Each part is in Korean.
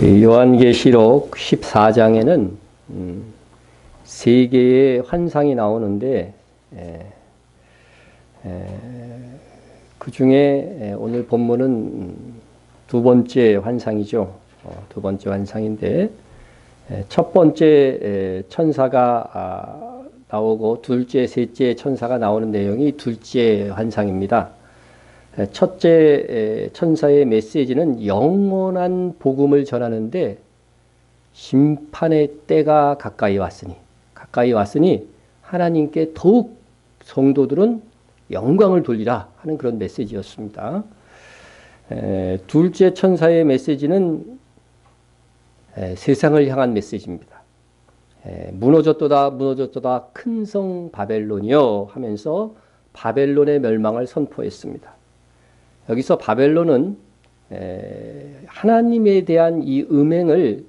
요한계시록 14장에는 세 개의 환상이 나오는데 그 중에 오늘 본문은 두 번째 환상이죠. 두 번째 환상인데 첫 번째 천사가 나오고 둘째, 셋째 천사가 나오는 내용이 둘째 환상입니다. 첫째 천사의 메시지는 영원한 복음을 전하는데 심판의 때가 가까이 왔으니 하나님께 더욱 성도들은 영광을 돌리라 하는 그런 메시지였습니다. 둘째 천사의 메시지는 세상을 향한 메시지입니다. 무너졌도다 큰 성 바벨론이여 하면서 바벨론의 멸망을 선포했습니다. 여기서 바벨론은 하나님에 대한 이 음행을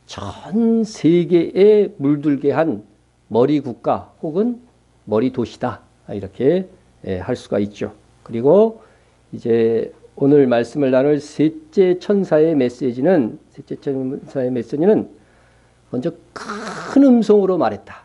전 세계에 물들게 한 머리 국가 혹은 머리 도시다 이렇게 할 수가 있죠. 그리고 이제 오늘 말씀을 나눌 셋째 천사의 메시지는 먼저 큰 음성으로 말했다.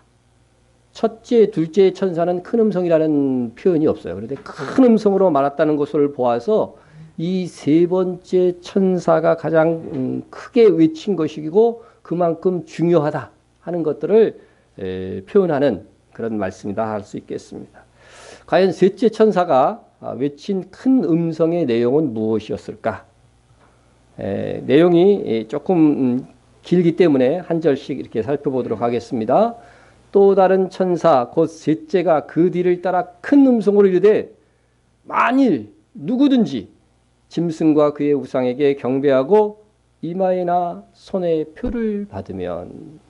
첫째, 둘째 천사는 큰 음성이라는 표현이 없어요. 그런데 큰 음성으로 말했다는 것을 보아서 이 세 번째 천사가 가장 크게 외친 것이고 그만큼 중요하다 하는 것들을 표현하는 그런 말씀이다 할 수 있겠습니다. 과연 셋째 천사가 외친 큰 음성의 내용은 무엇이었을까? 내용이 조금 길기 때문에 한 절씩 이렇게 살펴보도록 하겠습니다. 또 다른 천사 곧 셋째가 그 뒤를 따라 큰 음성으로 이르되 만일 누구든지 짐승과 그의 우상에게 경배하고 이마에나 손에 표를 받으면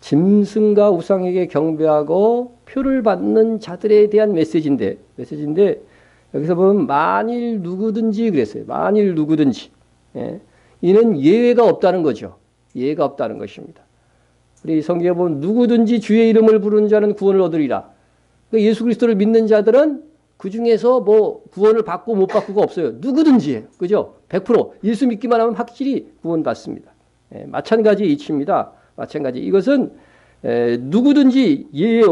짐승과 우상에게 경배하고 표를 받는 자들에 대한 메시지인데 여기서 보면 만일 누구든지 그랬어요. 만일 누구든지 이는 예외가 없다는 거죠. 예외가 없다는 것입니다. 우리 성경에 보면 누구든지 주의 이름을 부르는 자는 구원을 얻으리라. 그러니까 예수 그리스도를 믿는 자들은 그 중에서 뭐 구원을 받고 못 받고가 없어요. 누구든지, 그죠? 100% 예수 믿기만 하면 확실히 구원 받습니다. 마찬가지 이치입니다. 마찬가지. 이것은 누구든지 예외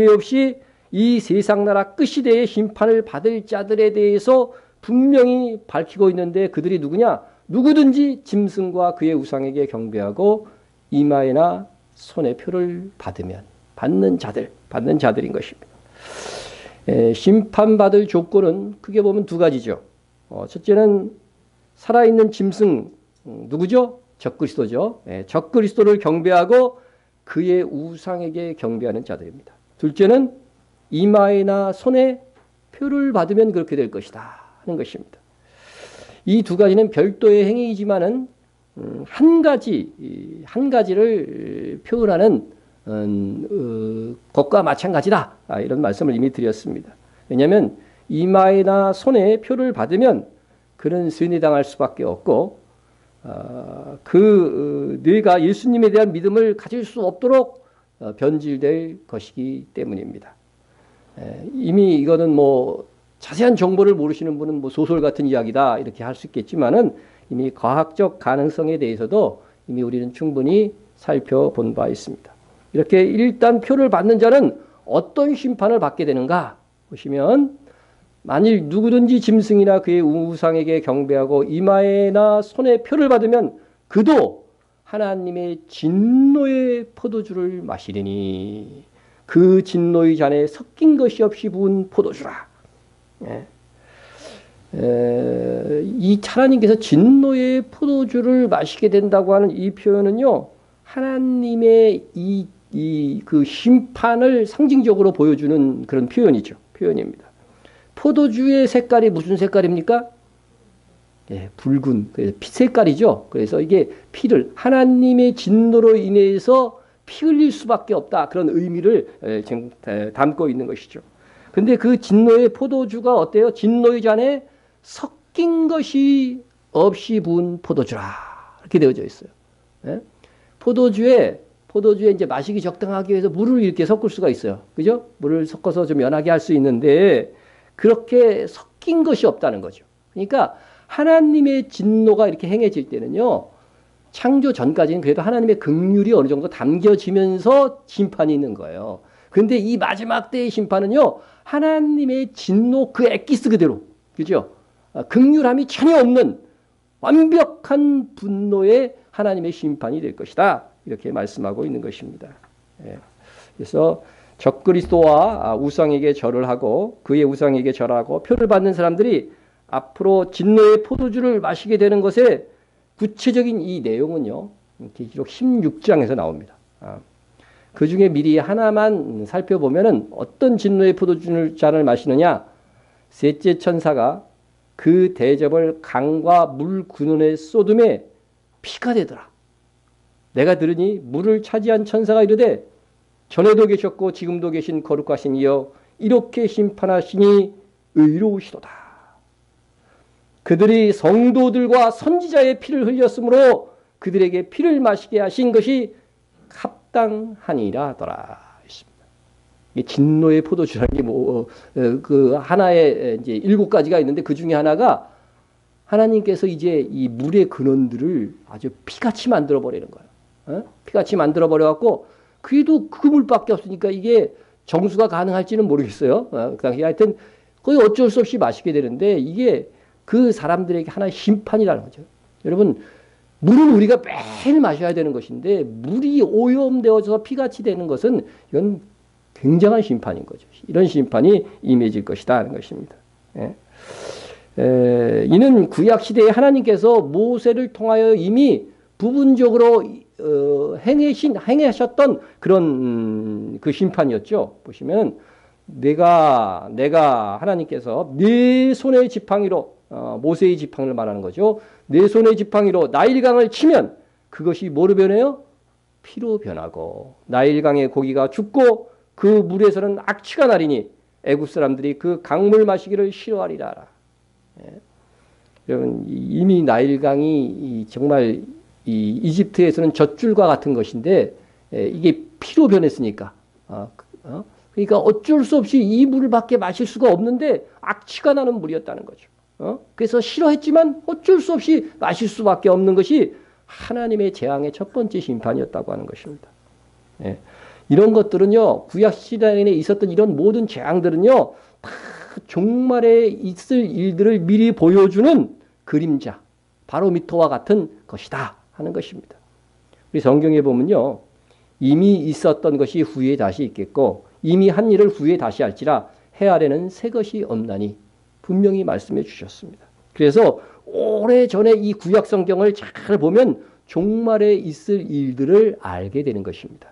없이 이 세상 나라 끝이 대해 심판을 받을 자들에 대해서 분명히 밝히고 있는데 그들이 누구냐? 누구든지 짐승과 그의 우상에게 경배하고 이마에나 손에 표를 받는 자들인 것입니다. 심판받을 조건은 크게 보면 두 가지죠. 첫째는 살아있는 짐승, 누구죠? 적그리스도죠. 적그리스도를 경배하고 그의 우상에게 경배하는 자들입니다. 둘째는 이마에나 손에 표를 받으면 그렇게 될 것이다 하는 것입니다. 이 두 가지는 별도의 행위이지만은 한 가지를 표현하는 것과 마찬가지다. 이런 말씀을 이미 드렸습니다. 왜냐하면 이마에나 손에 표를 받으면 그는 세뇌당할 수밖에 없고 그 뇌가 예수님에 대한 믿음을 가질 수 없도록 변질될 것이기 때문입니다. 이미 이거는 뭐 자세한 정보를 모르시는 분은 뭐 소설 같은 이야기다 이렇게 할 수 있겠지만은 이미 과학적 가능성에 대해서도 이미 우리는 충분히 살펴본 바 있습니다. 이렇게 일단 표를 받는 자는 어떤 심판을 받게 되는가 보시면 만일 누구든지 짐승이나 그의 우상에게 경배하고 이마에나 손에 표를 받으면 그도 하나님의 진노의 포도주를 마시리니 그 진노의 잔에 섞인 것이 없이 부은 포도주라. 이 하나님께서 진노의 포도주를 마시게 된다고 하는 이 표현은요, 하나님의 그 심판을 상징적으로 보여주는 그런 표현입니다. 포도주의 색깔이 무슨 색깔입니까? 붉은 피 색깔이죠. 그래서 이게 피를 하나님의 진노로 인해서 피 흘릴 수밖에 없다 그런 의미를 지금 담고 있는 것이죠. 근데 그 진노의 포도주가 어때요? 진노의 잔에 섞인 것이 없이 부은 포도주라 이렇게 되어져 있어요. 포도주에 포도주에 이제 마시기 적당하기 위해서 물을 이렇게 섞을 수가 있어요. 그죠? 물을 섞어서 좀 연하게 할 수 있는데 그렇게 섞인 것이 없다는 거죠. 그러니까 하나님의 진노가 이렇게 행해질 때는요. 창조 전까지는 그래도 하나님의 긍휼이 어느 정도 담겨지면서 심판이 있는 거예요. 근데 이 마지막 때의 심판은요. 하나님의 진노 그 엑기스 그대로. 그죠? 긍휼함이 전혀 없는 완벽한 분노의 하나님의 심판이 될 것이다. 이렇게 말씀하고 있는 것입니다. 예. 그래서 적그리스도와 우상에게 절을 하고 그의 우상에게 절하고 표를 받는 사람들이 앞으로 진노의 포도주를 마시게 되는 것에 구체적인 이 내용은요. 계시록 16장에서 나옵니다. 그 중에 미리 하나만 살펴보면은 어떤 진노의 포도주잔을 마시느냐. 셋째 천사가 그 대접을 강과 물 근원에 쏟음에 피가 되더라. 내가 들으니 물을 차지한 천사가 이르되 전에도 계셨고 지금도 계신 거룩하신 이여 이렇게 심판하시니 의로우시도다. 그들이 성도들과 선지자의 피를 흘렸으므로 그들에게 피를 마시게 하신 것이 합당하니라 하더라. 이 진노의 포도주라는 게 그 하나의 이제 7가지가 있는데 그 중에 하나가 하나님께서 이제 이 물의 근원들을 아주 피같이 만들어 버리는 거예요. 피같이 만들어 버려 갖고 그래도 그 물밖에 없으니까 이게 정수가 가능할지는 모르겠어요. 그 당시에 하여튼 거의 어쩔 수 없이 마시게 되는데 이게 그 사람들에게 하나의 심판이라는 거죠. 여러분 물은 우리가 매일 마셔야 되는 것인데 물이 오염되어져서 피같이 되는 것은 이건 굉장한 심판인 거죠. 이런 심판이 임해질 것이다 하는 것입니다. 이는 구약시대에 하나님께서 모세를 통하여 이미 부분적으로 행하셨던 그런 그 심판이었죠. 보시면 내가 하나님께서 네 손의 지팡이로 모세의 지팡이를 말하는 거죠. 네 손의 지팡이로 나일강을 치면 그것이 뭐로 변해요? 피로 변하고 나일강의 고기가 죽고 그 물에서는 악취가 나리니 애굽 사람들이 그 강물 마시기를 싫어하리라. 여러분 이미 나일강이 정말 이 이집트에서는 젖줄과 같은 것인데 이게 피로 변했으니까 그러니까 어쩔 수 없이 이 물밖에 마실 수가 없는데 악취가 나는 물이었다는 거죠. 그래서 싫어했지만 어쩔 수 없이 마실 수밖에 없는 것이 하나님의 재앙의 첫 번째 심판이었다고 하는 것입니다. 이런 것들은요 구약 시대에 있었던 이런 모든 재앙들은요 다 종말에 있을 일들을 미리 보여주는 그림자 바로미터와 같은 것이다 하는 것입니다. 우리 성경에 보면요 이미 있었던 것이 후에 다시 있겠고 이미 한 일을 후에 다시 할지라 해 아래는 새 것이 없나니 분명히 말씀해 주셨습니다. 그래서 오래전에 이 구약 성경을 잘 보면 종말에 있을 일들을 알게 되는 것입니다.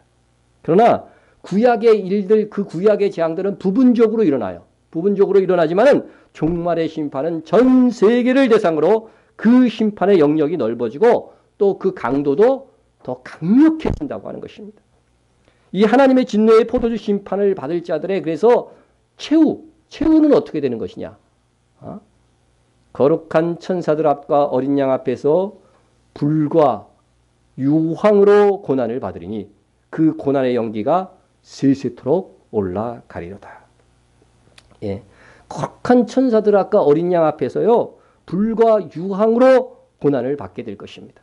그러나 구약의 일들, 그 구약의 재앙들은 부분적으로 일어나요. 부분적으로 일어나지만은 종말의 심판은 전 세계를 대상으로 그 심판의 영역이 넓어지고 또 그 강도도 더 강력해진다고 하는 것입니다. 이 하나님의 진노의 포도주 심판을 받을 자들의 그래서 최후는 어떻게 되는 것이냐? 거룩한 천사들 앞과 어린 양 앞에서 불과 유황으로 고난을 받으리니 그 고난의 연기가 세세토록 올라가리로다. 거룩한 천사들 앞과 어린 양 앞에서요 불과 유황으로 고난을 받게 될 것입니다.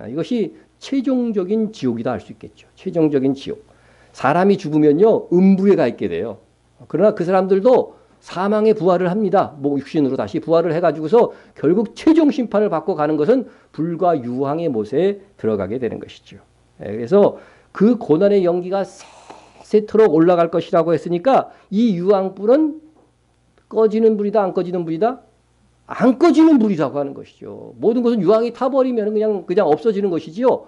이것이 최종적인 지옥이다 할 수 있겠죠. 최종적인 지옥. 사람이 죽으면요 음부에 가 있게 돼요. 그러나 그 사람들도 사망의 부활을 합니다. 육신으로 다시 부활을 해가지고서 결국 최종 심판을 받고 가는 것은 불과 유황의 못에 들어가게 되는 것이죠. 그래서 그 고난의 연기가 세세토록 올라갈 것이라고 했으니까 이 유황불은 꺼지는 불이다, 안 꺼지는 불이다? 안 꺼지는 불이라고 하는 것이죠. 모든 것은 유황이 타버리면 그냥 없어지는 것이지요.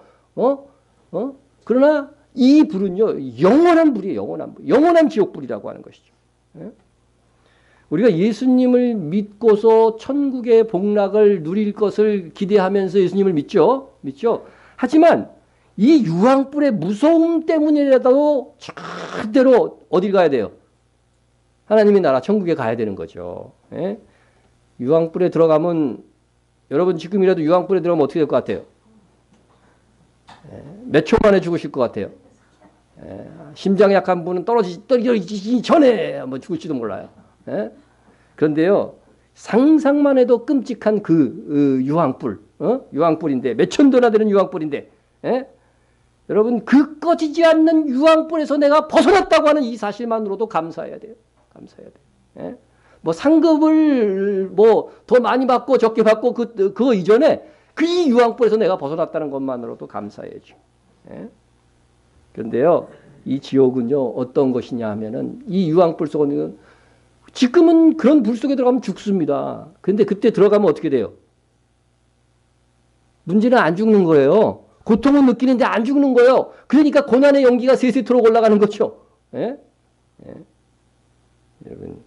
그러나 이 불은요 영원한 불이에요. 영원한 불, 영원한 지옥불이라고 하는 것이죠. 우리가 예수님을 믿고서 천국의 복락을 누릴 것을 기대하면서 예수님을 믿죠. 하지만 이 유황불의 무서움 때문이라도 절대로 어딜 가야 돼요? 하나님의 나라 천국에 가야 되는 거죠. 유황불에 들어가면 여러분 지금이라도 유황불에 들어가면 어떻게 될 것 같아요? 몇 초 만에 죽으실 것 같아요? 심장 약한 분은 떨어지기 전에 뭐 죽을지도 몰라요. 예? 그런데요, 상상만 해도 끔찍한 그 유황불, 유황불인데 몇천 도나 되는 유황불인데, 예? 여러분 그 꺼지지 않는 유황불에서 내가 벗어났다고 하는 이 사실만으로도 감사해야 돼요. 감사해야 돼요. 예? 뭐 상급을 뭐 더 많이 받고 적게 받고 그거 이전에 그 이 유황불에서 내가 벗어났다는 것만으로도 감사해야죠. 예? 그런데요, 이 지옥은요 어떤 것이냐 하면은 이 유황불 속은 지금은 그런 불 속에 들어가면 죽습니다. 그런데 그때 들어가면 어떻게 돼요? 문제는 안 죽는 거예요. 고통은 느끼는데 안 죽는 거예요. 그러니까 고난의 연기가 세세토록 올라가는 거죠. 예? 예. 여러분,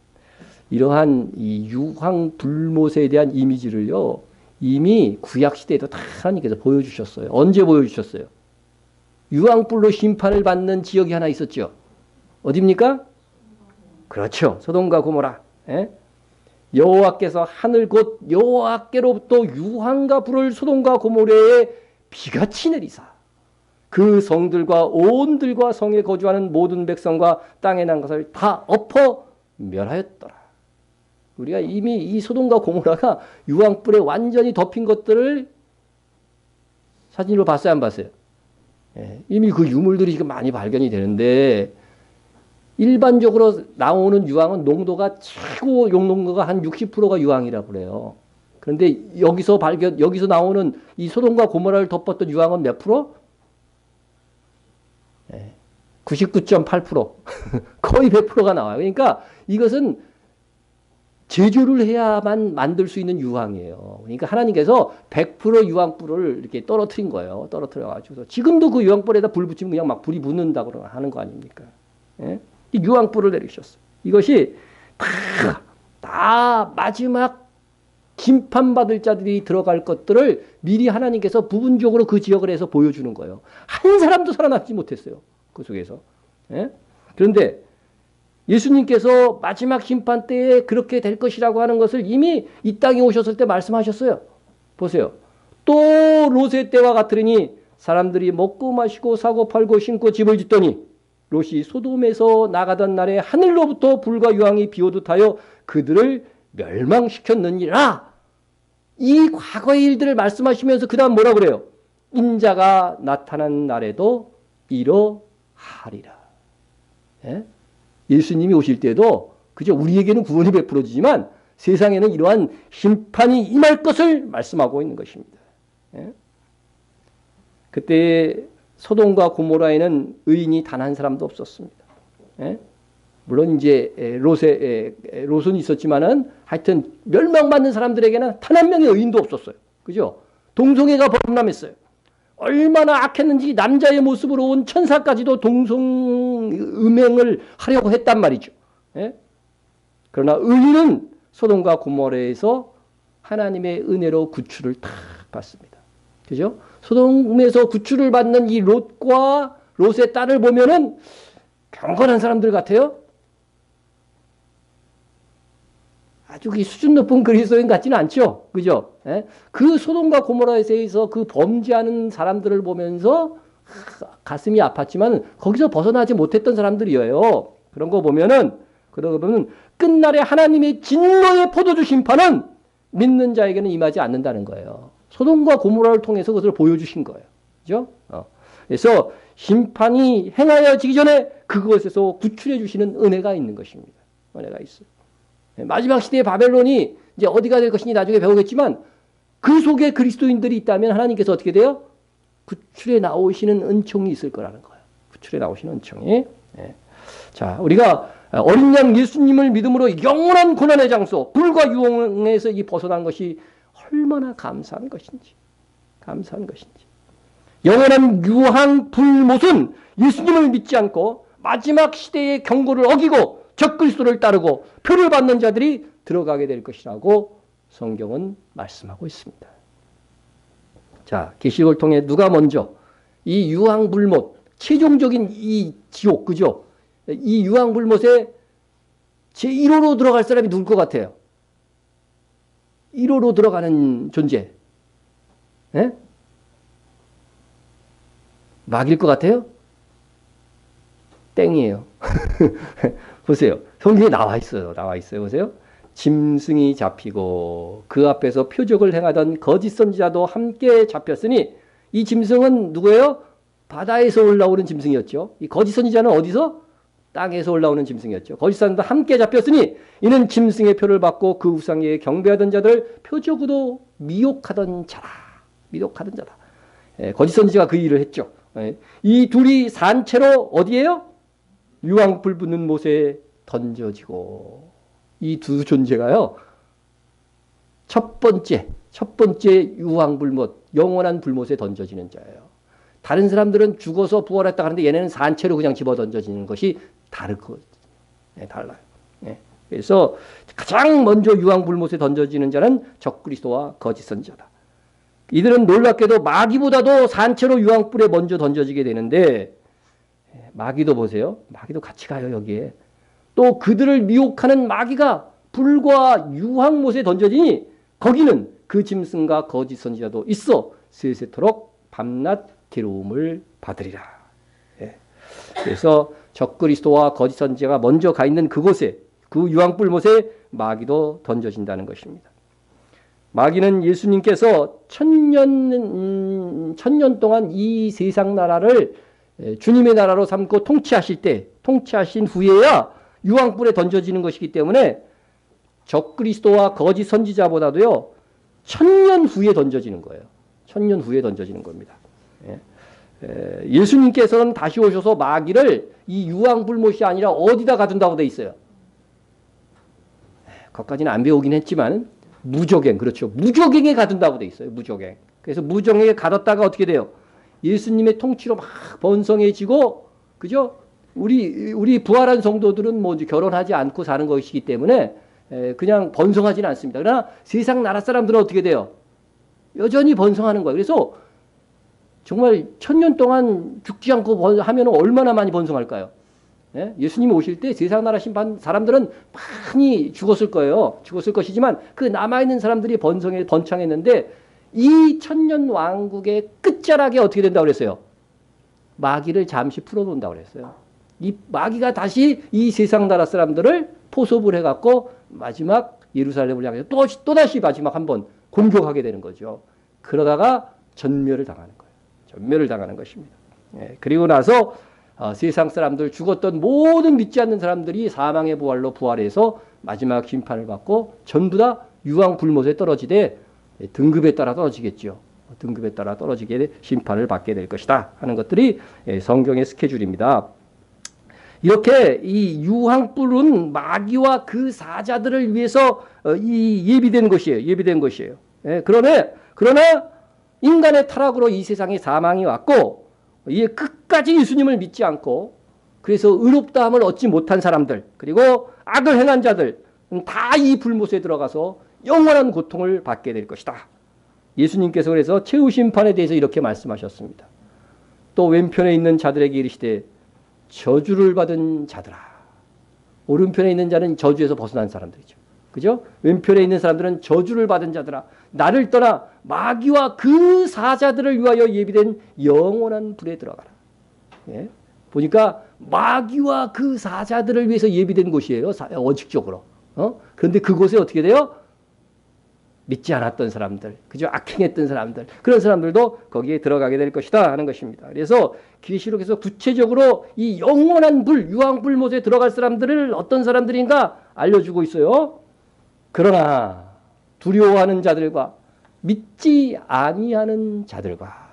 이러한 이 유황불못에 대한 이미지를요, 이미 구약시대에도 다 하나님께서 보여주셨어요. 언제 보여주셨어요? 유황불로 심판을 받는 지역이 하나 있었죠. 어디입니까? 그렇죠. 소돔과 고모라. 예? 여호와께서 하늘 곧 여호와께로부터 유황과 불을 소돔과 고모라에 비같이 내리사 그 성들과 온들과 성에 거주하는 모든 백성과 땅에 난 것을 다 엎어 멸하였더라. 우리가 이미 이 소돔과 고모라가 유황불에 완전히 덮인 것들을 사진으로 봤어요, 안 봤어요? 예, 이미 그 유물들이 지금 많이 발견이 되는데, 일반적으로 나오는 유황은 농도가 최고 용농도가 한 60%가 유황이라고 그래요. 그런데 여기서 나오는 이 소돔과 고모라를 덮었던 유황은 몇 프로? 99.8%. 거의 100%가 나와요. 그러니까 이것은 제조를 해야만 만들 수 있는 유황이에요. 그러니까 하나님께서 100% 유황불을 이렇게 떨어뜨린 거예요. 떨어뜨려가지고. 지금도 그 유황불에다 불 붙이면 그냥 막 불이 붙는다고 하는 거 아닙니까? 예? 유황불을 내리셨어요. 이것이 다 마지막 심판받을 자들이 들어갈 것들을 미리 하나님께서 부분적으로 그 지역을 해서 보여주는 거예요. 한 사람도 살아남지 못했어요. 그 속에서. 예? 그런데 예수님께서 마지막 심판 때에 그렇게 될 것이라고 하는 것을 이미 이 땅에 오셨을 때 말씀하셨어요. 보세요. 또 롯의 때와 같으니 사람들이 먹고 마시고 사고 팔고 신고 집을 짓더니 롯이 소돔에서 나가던 날에 하늘로부터 불과 유황이 비오듯 하여 그들을 멸망시켰느니라. 이 과거의 일들을 말씀하시면서 그 다음 뭐라 그래요? 인자가 나타난 날에도 이러하리라. 예? 예수님이 오실 때도 그저 우리에게는 구원이 베풀어지지만 세상에는 이러한 심판이 임할 것을 말씀하고 있는 것입니다. 예? 그때 소돔과 고모라에는 의인이 단 한 사람도 없었습니다. 예? 물론 이제 롯은 있었지만은 하여튼 멸망받는 사람들에게는 단 한 명의 의인도 없었어요. 그죠? 동성애가 범람했어요. 얼마나 악했는지 남자의 모습으로 온 천사까지도 동성음행을 하려고 했단 말이죠. 예? 그러나 의인은 소돔과 고모라에서 하나님의 은혜로 구출을 다 받습니다. 그죠? 소돔에서 구출을 받는 이 롯과 롯의 딸을 보면은 경건한 사람들 같아요. 아주 수준 높은 그리스도인 같지는 않죠. 그죠? 예? 그 소돔과 고모라에서 그 범죄하는 사람들을 보면서 가슴이 아팠지만 거기서 벗어나지 못했던 사람들이에요. 그런 거 보면 끝날에 하나님의 진노의 포도주 심판은 믿는 자에게는 임하지 않는다는 거예요. 소돔과 고모라를 통해서 그것을 보여주신 거예요. 그죠? 그래서 심판이 행하여지기 전에 그것에서 구출해 주시는 은혜가 있는 것입니다. 은혜가 있어요. 마지막 시대의 바벨론이 이제 어디가 될 것인지 나중에 배우겠지만 그 속에 그리스도인들이 있다면 하나님께서 어떻게 돼요? 구출해 나오시는 은총이 있을 거라는 거예요. 구출해 나오시는 은총이. 네. 자, 우리가 어린 양 예수님을 믿음으로 영원한 고난의 장소, 불과 유황에서 벗어난 것이 얼마나 감사한 것인지. 감사한 것인지. 영원한 유황 불못은 예수님을 믿지 않고 마지막 시대의 경고를 어기고 적그리스도를 따르고 표를 받는 자들이 들어가게 될 것이라고 성경은 말씀하고 있습니다. 자, 계시록을 통해 누가 먼저 이 유황불못, 최종적인 이 지옥, 그죠? 이 유황불못에 제1호로 들어갈 사람이 누굴 것 같아요? 1호로 들어가는 존재. 예? 마귀일 것 같아요? 땡이에요. 보세요. 성경에 나와 있어요. 나와 있어요. 보세요. 짐승이 잡히고 그 앞에서 표적을 행하던 거짓 선지자도 함께 잡혔으니 이 짐승은 누구예요? 바다에서 올라오는 짐승이었죠. 이 거짓 선지자는 어디서? 땅에서 올라오는 짐승이었죠. 거짓 선지자도 함께 잡혔으니 이는 짐승의 표를 받고 그 우상에 경배하던 자들 표적으로 미혹하던 자라. 미혹하던 자다. 거짓 선지자가 그 일을 했죠. 이 둘이 산채로 어디에요? 유황불 붙는 못에 던져지고 이 두 존재가요. 첫 번째 유황불못, 영원한 불못에 던져지는 자예요. 다른 사람들은 죽어서 부활했다 하는데 얘네는 산채로 그냥 집어 던져지는 것이 달라요. 그래서 가장 먼저 유황불못에 던져지는 자는 적그리스도와 거짓 선지자다. 이들은 놀랍게도 마귀보다도 산채로 유황불에 먼저 던져지게 되는데 마귀도 보세요. 마귀도 같이 가요. 여기에. 또 그들을 미혹하는 마귀가 불과 유황못에 던져지니 거기는 그 짐승과 거짓 선지자도 있어 세세토록 밤낮 괴로움을 받으리라. 그래서 적그리스도와 거짓 선지자가 먼저 가 있는 그곳에 그 유황불못에 마귀도 던져진다는 것입니다. 마귀는 예수님께서 천년 동안 이 세상 나라를 주님의 나라로 삼고 통치하신 후에야 유황불에 던져지는 것이기 때문에 적그리스도와 거짓 선지자보다도요 1000년 후에 던져지는 거예요. 1000년 후에 던져지는 겁니다. 예수님께서는 다시 오셔서 마귀를 이 유황불못이 아니라 어디다 가둔다고 돼 있어요. 거기까지는 안 배우긴 했지만 무저갱, 그렇죠. 무저갱에 가둔다고 돼 있어요. 무저갱. 그래서 무저갱에 가뒀다가 어떻게 돼요? 예수님의 통치로 막 번성해지고, 그죠? 우리 부활한 성도들은 뭐 결혼하지 않고 사는 것이기 때문에 그냥 번성하지는 않습니다. 그러나 세상 나라 사람들은 어떻게 돼요? 여전히 번성하는 거예요. 그래서 정말 1000년 동안 죽지 않고 하면 얼마나 많이 번성할까요? 예수님이 오실 때 세상 나라 심판 사람들은 많이 죽었을 거예요. 죽었을 것이지만 그 남아있는 사람들이 번창했는데 이 천년 왕국의 끝자락에 어떻게 된다고 그랬어요? 마귀를 잠시 풀어놓는다고 그랬어요. 이 마귀가 다시 이 세상 나라 사람들을 포섭을 해갖고 마지막 예루살렘을 향해서 또다시 마지막 한번 공격하게 되는 거죠. 그러다가 전멸을 당하는 거예요. 전멸을 당하는 것입니다. 그리고 나서 세상 사람들 죽었던 모든 믿지 않는 사람들이 사망의 부활로 부활해서 마지막 심판을 받고 전부 다 유황불못에 떨어지되 등급에 따라 떨어지겠죠. 등급에 따라 떨어지게 심판을 받게 될 것이다 하는 것들이 성경의 스케줄입니다. 이렇게 이 유황불은 마귀와 그 사자들을 위해서 예비된 것이에요. 예비된 것이에요. 그러나 인간의 타락으로 이 세상에 사망이 왔고 이에 끝까지 예수님을 믿지 않고 그래서 의롭다함을 얻지 못한 사람들 그리고 악을 행한 자들 다 이 불못에 들어가서 영원한 고통을 받게 될 것이다. 예수님께서 그래서 최후 심판에 대해서 이렇게 말씀하셨습니다. 또 왼편에 있는 자들에게 이르시되 저주를 받은 자들아. 오른편에 있는 자는 저주에서 벗어난 사람들이죠. 그죠? 왼편에 있는 사람들은 저주를 받은 자들아. 나를 떠나 마귀와 그 사자들을 위하여 예비된 영원한 불에 들어가라. 보니까 마귀와 그 사자들을 위해서 예비된 곳이에요. 원칙적으로. 그런데 그곳에 어떻게 돼요? 믿지 않았던 사람들, 그죠? 악행했던 사람들, 그런 사람들도 거기에 들어가게 될 것이다 하는 것입니다. 그래서 계시록에서 구체적으로 이 영원한 불, 유황불못에 들어갈 사람들을 어떤 사람들인가 알려주고 있어요. 그러나 두려워하는 자들과 믿지 아니하는 자들과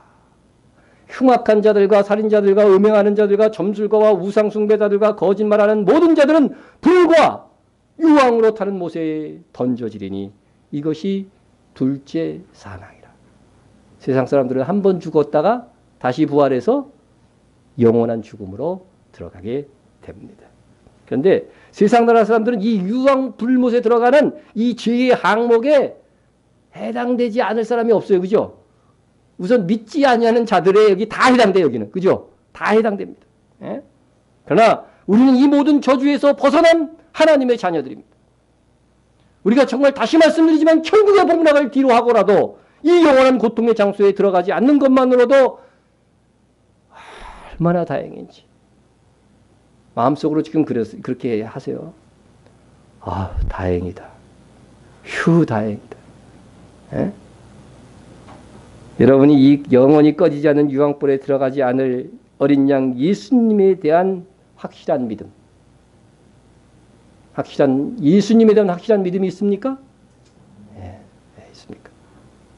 흉악한 자들과 살인자들과 음행하는 자들과 점술가와 우상숭배자들과 거짓말하는 모든 자들은 불과 유황으로 타는 못에 던져지리니 이것이 둘째 사망이라. 세상 사람들은 한 번 죽었다가 다시 부활해서 영원한 죽음으로 들어가게 됩니다. 그런데 세상 나라 사람들은 이 유황 불못에 들어가는 이 죄의 항목에 해당되지 않을 사람이 없어요. 그죠? 우선 믿지 아니하는 자들의 여기 다 해당돼요. 여기는. 그죠? 다 해당됩니다. 그러나 우리는 이 모든 저주에서 벗어난 하나님의 자녀들입니다. 우리가 정말 다시 말씀드리지만 천국의 복락을 뒤로 하고라도 이 영원한 고통의 장소에 들어가지 않는 것만으로도 얼마나 다행인지. 마음속으로 지금 그렇게 하세요. 아, 다행이다. 휴, 다행이다. 에? 여러분이 이 영원히 꺼지지 않는 유황불에 들어가지 않을 어린 양 예수님에 대한 확실한 믿음. 예수님에 대한 확실한 믿음이 있습니까? 예, 있습니까?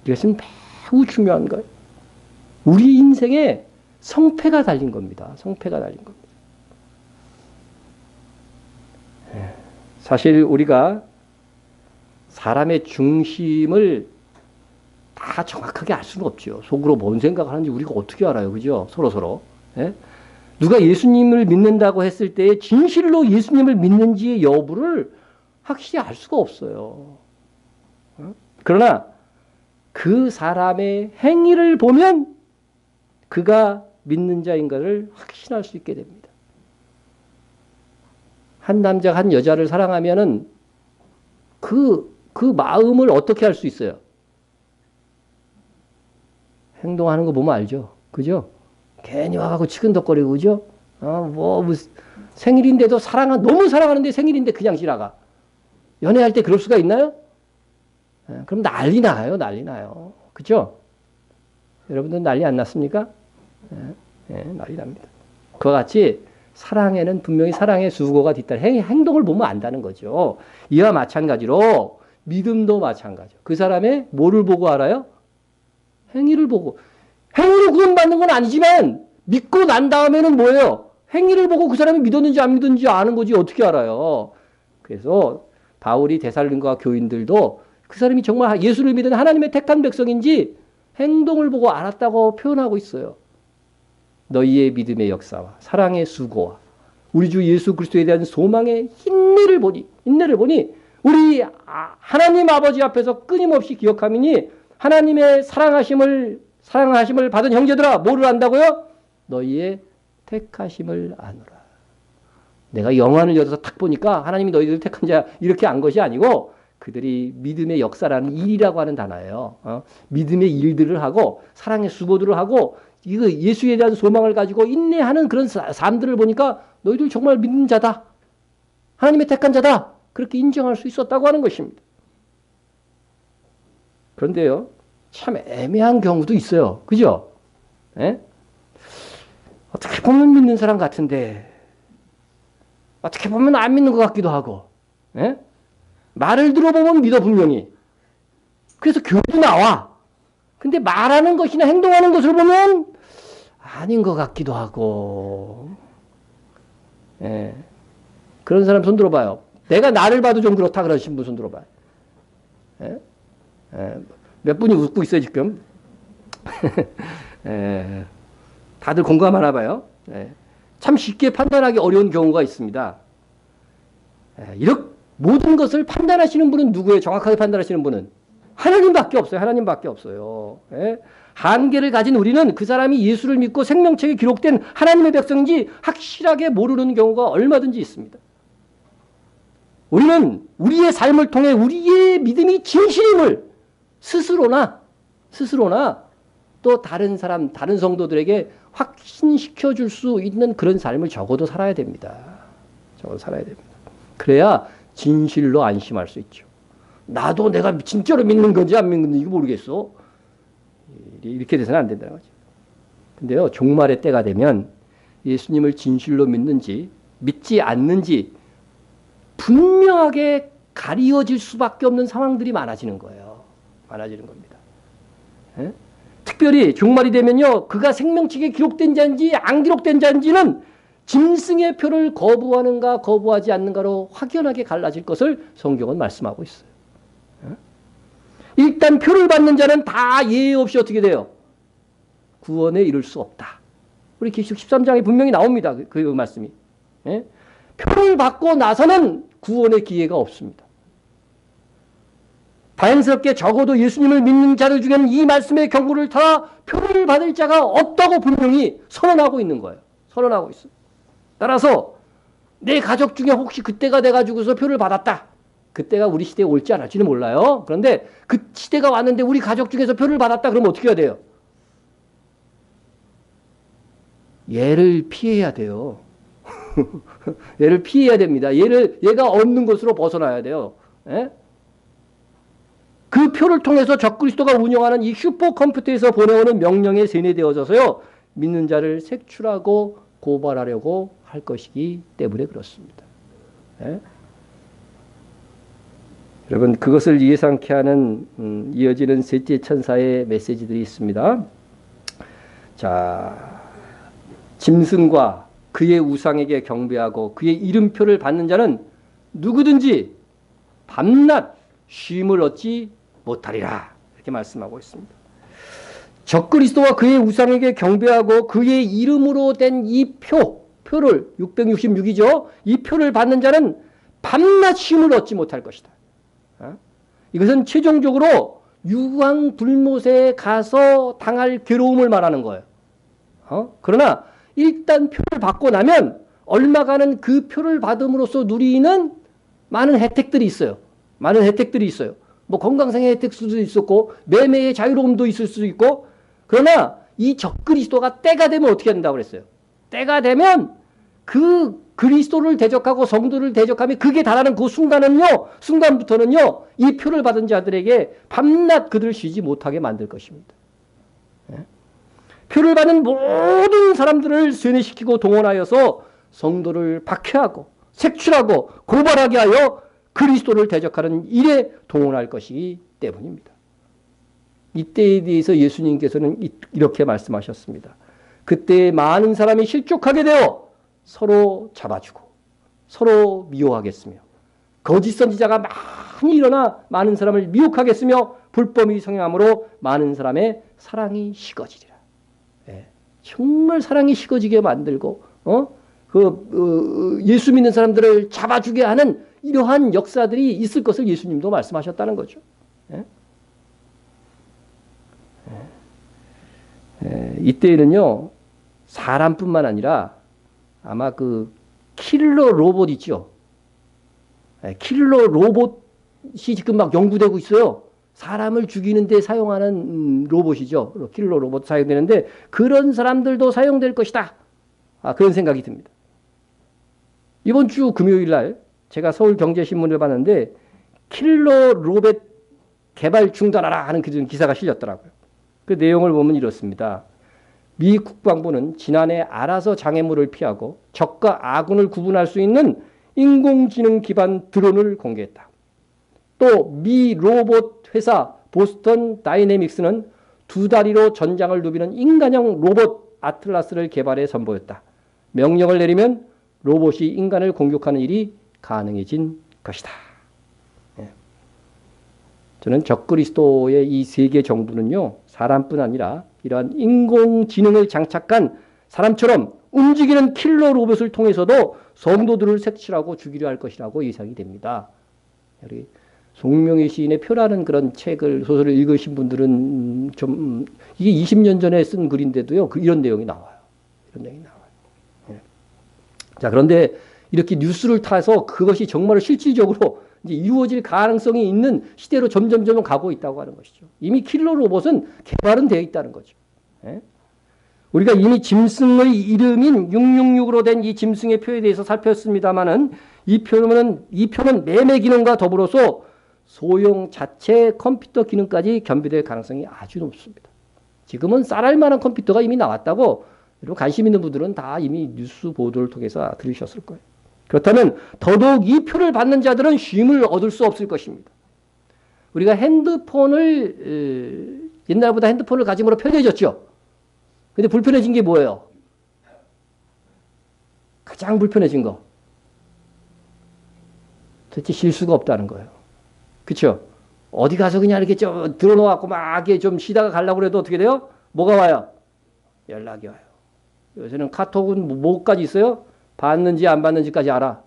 이것은 매우 중요한 거예요. 우리 인생에 성패가 달린 겁니다. 성패가 달린 겁니다. 예, 사실 우리가 사람의 중심을 다 정확하게 알 수는 없죠. 속으로 뭔 생각을 하는지 우리가 어떻게 알아요. 그죠? 서로서로. 예? 누가 예수님을 믿는다고 했을 때 진실로 예수님을 믿는지의 여부를 확실히 알 수가 없어요. 그러나 그 사람의 행위를 보면 그가 믿는 자인가를 확신할 수 있게 됩니다. 한 남자가 한 여자를 사랑하면은 그 마음을 어떻게 할 수 있어요? 행동하는 거 보면 알죠. 그죠? 괜히 와가지고 치근덕거리고, 그죠? 무슨 생일인데도 너무 사랑하는데 생일인데 그냥 지나가. 연애할 때 그럴 수가 있나요? 그럼 난리 나요, 난리 나요. 그죠? 여러분들 난리 안 났습니까? 난리 납니다. 그와 같이 사랑에는 분명히 사랑의 수고가 뒤따라 행동을 보면 안다는 거죠. 이와 마찬가지로 믿음도 마찬가지죠. 그 사람의 뭐를 보고 알아요? 행위를 보고. 행위로 구원받는 건 아니지만 믿고 난 다음에는 뭐예요? 행위를 보고 그 사람이 믿었는지 안 믿었는지 아는 거지 어떻게 알아요? 그래서 바울이 데살로니가 교인들도 그 사람이 정말 예수를 믿은 하나님의 택한 백성인지 행동을 보고 알았다고 표현하고 있어요. 너희의 믿음의 역사와 사랑의 수고와 우리 주 예수 그리스도에 대한 소망의 인내를 보니 우리 하나님 아버지 앞에서 끊임없이 기억하미니 하나님의 사랑하심을 받은 형제들아 뭐를 안다고요? 너희의 택하심을 아노라. 내가 영안을 열어서 탁 보니까 하나님이 너희들을 택한 자 이렇게 안 것이 아니고 그들이 믿음의 역사라는 일이라고 하는 단어예요. 믿음의 일들을 하고 사랑의 수고들을 하고 이거 예수에 대한 소망을 가지고 인내하는 그런 삶들을 보니까 너희들 정말 믿는 자다. 하나님의 택한 자다. 그렇게 인정할 수 있었다고 하는 것입니다. 그런데요. 참 애매한 경우도 있어요. 그죠? 예? 어떻게 보면 믿는 사람 같은데 어떻게 보면 안 믿는 것 같기도 하고 예? 말을 들어보면 믿어 분명히. 그래서 교회도 나와. 근데 말하는 것이나 행동하는 것을 보면 아닌 것 같기도 하고 예. 그런 사람 손 들어봐요. 내가 나를 봐도 좀 그렇다 그러신 분 손 들어봐요. 예? 예. 몇 분이 웃고 있어요 지금. 예. 다들 공감하나 봐요. 예. 참 쉽게 판단하기 어려운 경우가 있습니다. 예. 이렇게 모든 것을 판단하시는 분은 누구예요? 정확하게 판단하시는 분은 하나님밖에 없어요. 하나님밖에 없어요. 예? 한계를 가진 우리는 그 사람이 예수를 믿고 생명책에 기록된 하나님의 백성인지 확실하게 모르는 경우가 얼마든지 있습니다. 우리는 우리의 삶을 통해 우리의 믿음이 진실임을 스스로나 또 다른 사람, 다른 성도들에게 확신시켜 줄 수 있는 그런 삶을 적어도 살아야 됩니다. 적어도 살아야 됩니다. 그래야 진실로 안심할 수 있죠. 나도 내가 진짜로 믿는 건지 안 믿는 건지 모르겠어. 이렇게 돼서는 안 된다는 거죠. 근데요, 종말의 때가 되면 예수님을 진실로 믿는지 믿지 않는지 분명하게 가리워질 수밖에 없는 상황들이 많아지는 거예요. 많아지는 겁니다. 예? 특별히 종말이 되면요, 그가 생명책에 기록된 자인지 안 기록된 자인지는 짐승의 표를 거부하는가 거부하지 않는가로 확연하게 갈라질 것을 성경은 말씀하고 있어요. 일단 표를 받는 자는 다 예외 없이 어떻게 돼요? 구원에 이를 수 없다. 우리 계시록 13장에 분명히 나옵니다. 그 말씀이. 예? 표를 받고 나서는 구원의 기회가 없습니다. 다행스럽게 적어도 예수님을 믿는 자들 중에는 이 말씀의 경고를 따라 표를 받을 자가 없다고 분명히 선언하고 있는 거예요. 선언하고 있어요. 따라서 내 가족 중에 혹시 그때가 돼가지고서 표를 받았다. 그때가 우리 시대에 올지 않을지는 몰라요. 그런데 그 시대가 왔는데 우리 가족 중에서 표를 받았다. 그러면 어떻게 해야 돼요? 얘를 피해야 돼요. 얘를 피해야 됩니다. 얘가 없는 것으로 벗어나야 돼요. 예? 그 표를 통해서 적그리스도가 운영하는 이 슈퍼컴퓨터에서 보내오는 명령에 세뇌되어져서요. 믿는 자를 색출하고 고발하려고 할 것이기 때문에 그렇습니다. 예? 여러분 그것을 예상케 하는 이어지는 셋째 천사의 메시지들이 있습니다. 자, 짐승과 그의 우상에게 경배하고 그의 이름표를 받는 자는 누구든지 밤낮 쉼을 얻지 못하리라. 이렇게 말씀하고 있습니다. 적그리스도와 그의 우상에게 경배하고 그의 이름으로 된 이 표를 666이죠. 이 표를 받는 자는 밤낮 쉼을 얻지 못할 것이다. 이것은 최종적으로 유황불못에 가서 당할 괴로움을 말하는 거예요. 그러나 일단 표를 받고 나면 얼마간은 그 표를 받음으로써 누리는 많은 혜택들이 있어요. 많은 혜택들이 있어요. 뭐 건강상의 혜택도 있었고 매매의 자유로움도 있을 수 있고 그러나 이 적그리스도가 때가 되면 어떻게 한다고 그랬어요? 때가 되면 그 그리스도를 대적하고 성도를 대적하면 그게 달하는 그 순간부터는요 이 표를 받은 자들에게 밤낮 그들을 쉬지 못하게 만들 것입니다. 예? 표를 받은 모든 사람들을 쇠뇌시키고 동원하여서 성도를 박해하고 색출하고 고발하게 하여 그리스도를 대적하는 일에 동원할 것이기 때문입니다. 이때에 대해서 예수님께서는 이렇게 말씀하셨습니다. 그때 많은 사람이 실족하게 되어 서로 잡아주고 서로 미워하겠으며 거짓 선지자가 많이 일어나 많은 사람을 미혹하겠으며 불법이 성행함으로 많은 사람의 사랑이 식어지리라. 예, 정말 사랑이 식어지게 만들고 예수 믿는 사람들을 잡아주게 하는 이러한 역사들이 있을 것을 예수님도 말씀하셨다는 거죠. 예? 이때에는요 사람뿐만 아니라 아마 그 킬러 로봇 있죠. 킬러 로봇이 지금 막 연구되고 있어요. 사람을 죽이는 데 사용하는 로봇이죠. 킬러 로봇 사용되는데 그런 사람들도 사용될 것이다. 그런 생각이 듭니다. 이번 주 금요일 날 제가 서울경제신문을 봤는데 킬러 로봇 개발 중단하라 하는 그런 기사가 실렸더라고요. 그 내용을 보면 이렇습니다. 미 국방부는 지난해 알아서 장애물을 피하고 적과 아군을 구분할 수 있는 인공지능 기반 드론을 공개했다. 또 미 로봇 회사 보스턴 다이내믹스는 두 다리로 전장을 누비는 인간형 로봇 아틀라스를 개발해 선보였다. 명령을 내리면 로봇이 인간을 공격하는 일이 가능해진 것이다. 예. 저는 적그리스도의 이 세계 정부는요. 사람뿐 아니라 이러한 인공지능을 장착한 사람처럼 움직이는 킬러 로봇을 통해서도 성도들을 색칠하고 죽이려 할 것이라고 예상이 됩니다. 우리 송명희 시인의 표라는 그런 책을 소설을 읽으신 분들은 좀 이게 20년 전에 쓴 글인데도요. 이런 내용이 나와요. 이런 내용이 나와요. 예. 자, 그런데 이렇게 뉴스를 타서 그것이 정말 실질적으로 이제 이루어질 가능성이 있는 시대로 점점 가고 있다고 하는 것이죠. 이미 킬러 로봇은 개발은 되어 있다는 거죠. 예? 우리가 이미 짐승의 이름인 666으로 된 이 짐승의 표에 대해서 살폈습니다만은 이 표는 매매 기능과 더불어서 소형 자체 컴퓨터 기능까지 겸비될 가능성이 아주 높습니다. 지금은 쌀알 만한 컴퓨터가 이미 나왔다고 여러분 관심 있는 분들은 다 이미 뉴스 보도를 통해서 들으셨을 거예요. 그렇다면 더더욱 이 표를 받는 자들은 쉼을 얻을 수 없을 것입니다. 우리가 핸드폰을 옛날보다 핸드폰을 가짐으로 편해졌죠. 근데 불편해진 게 뭐예요? 가장 불편해진 거. 도대체 쉴 수가 없다는 거예요. 그렇죠? 어디 가서 그냥 이렇게 좀 들어놓고 막 이렇게 좀 쉬다가 가려고 해도 어떻게 돼요? 뭐가 와요? 연락이 와요. 요새는 카톡은 뭐까지 있어요? 받는지 안 받는지까지 알아.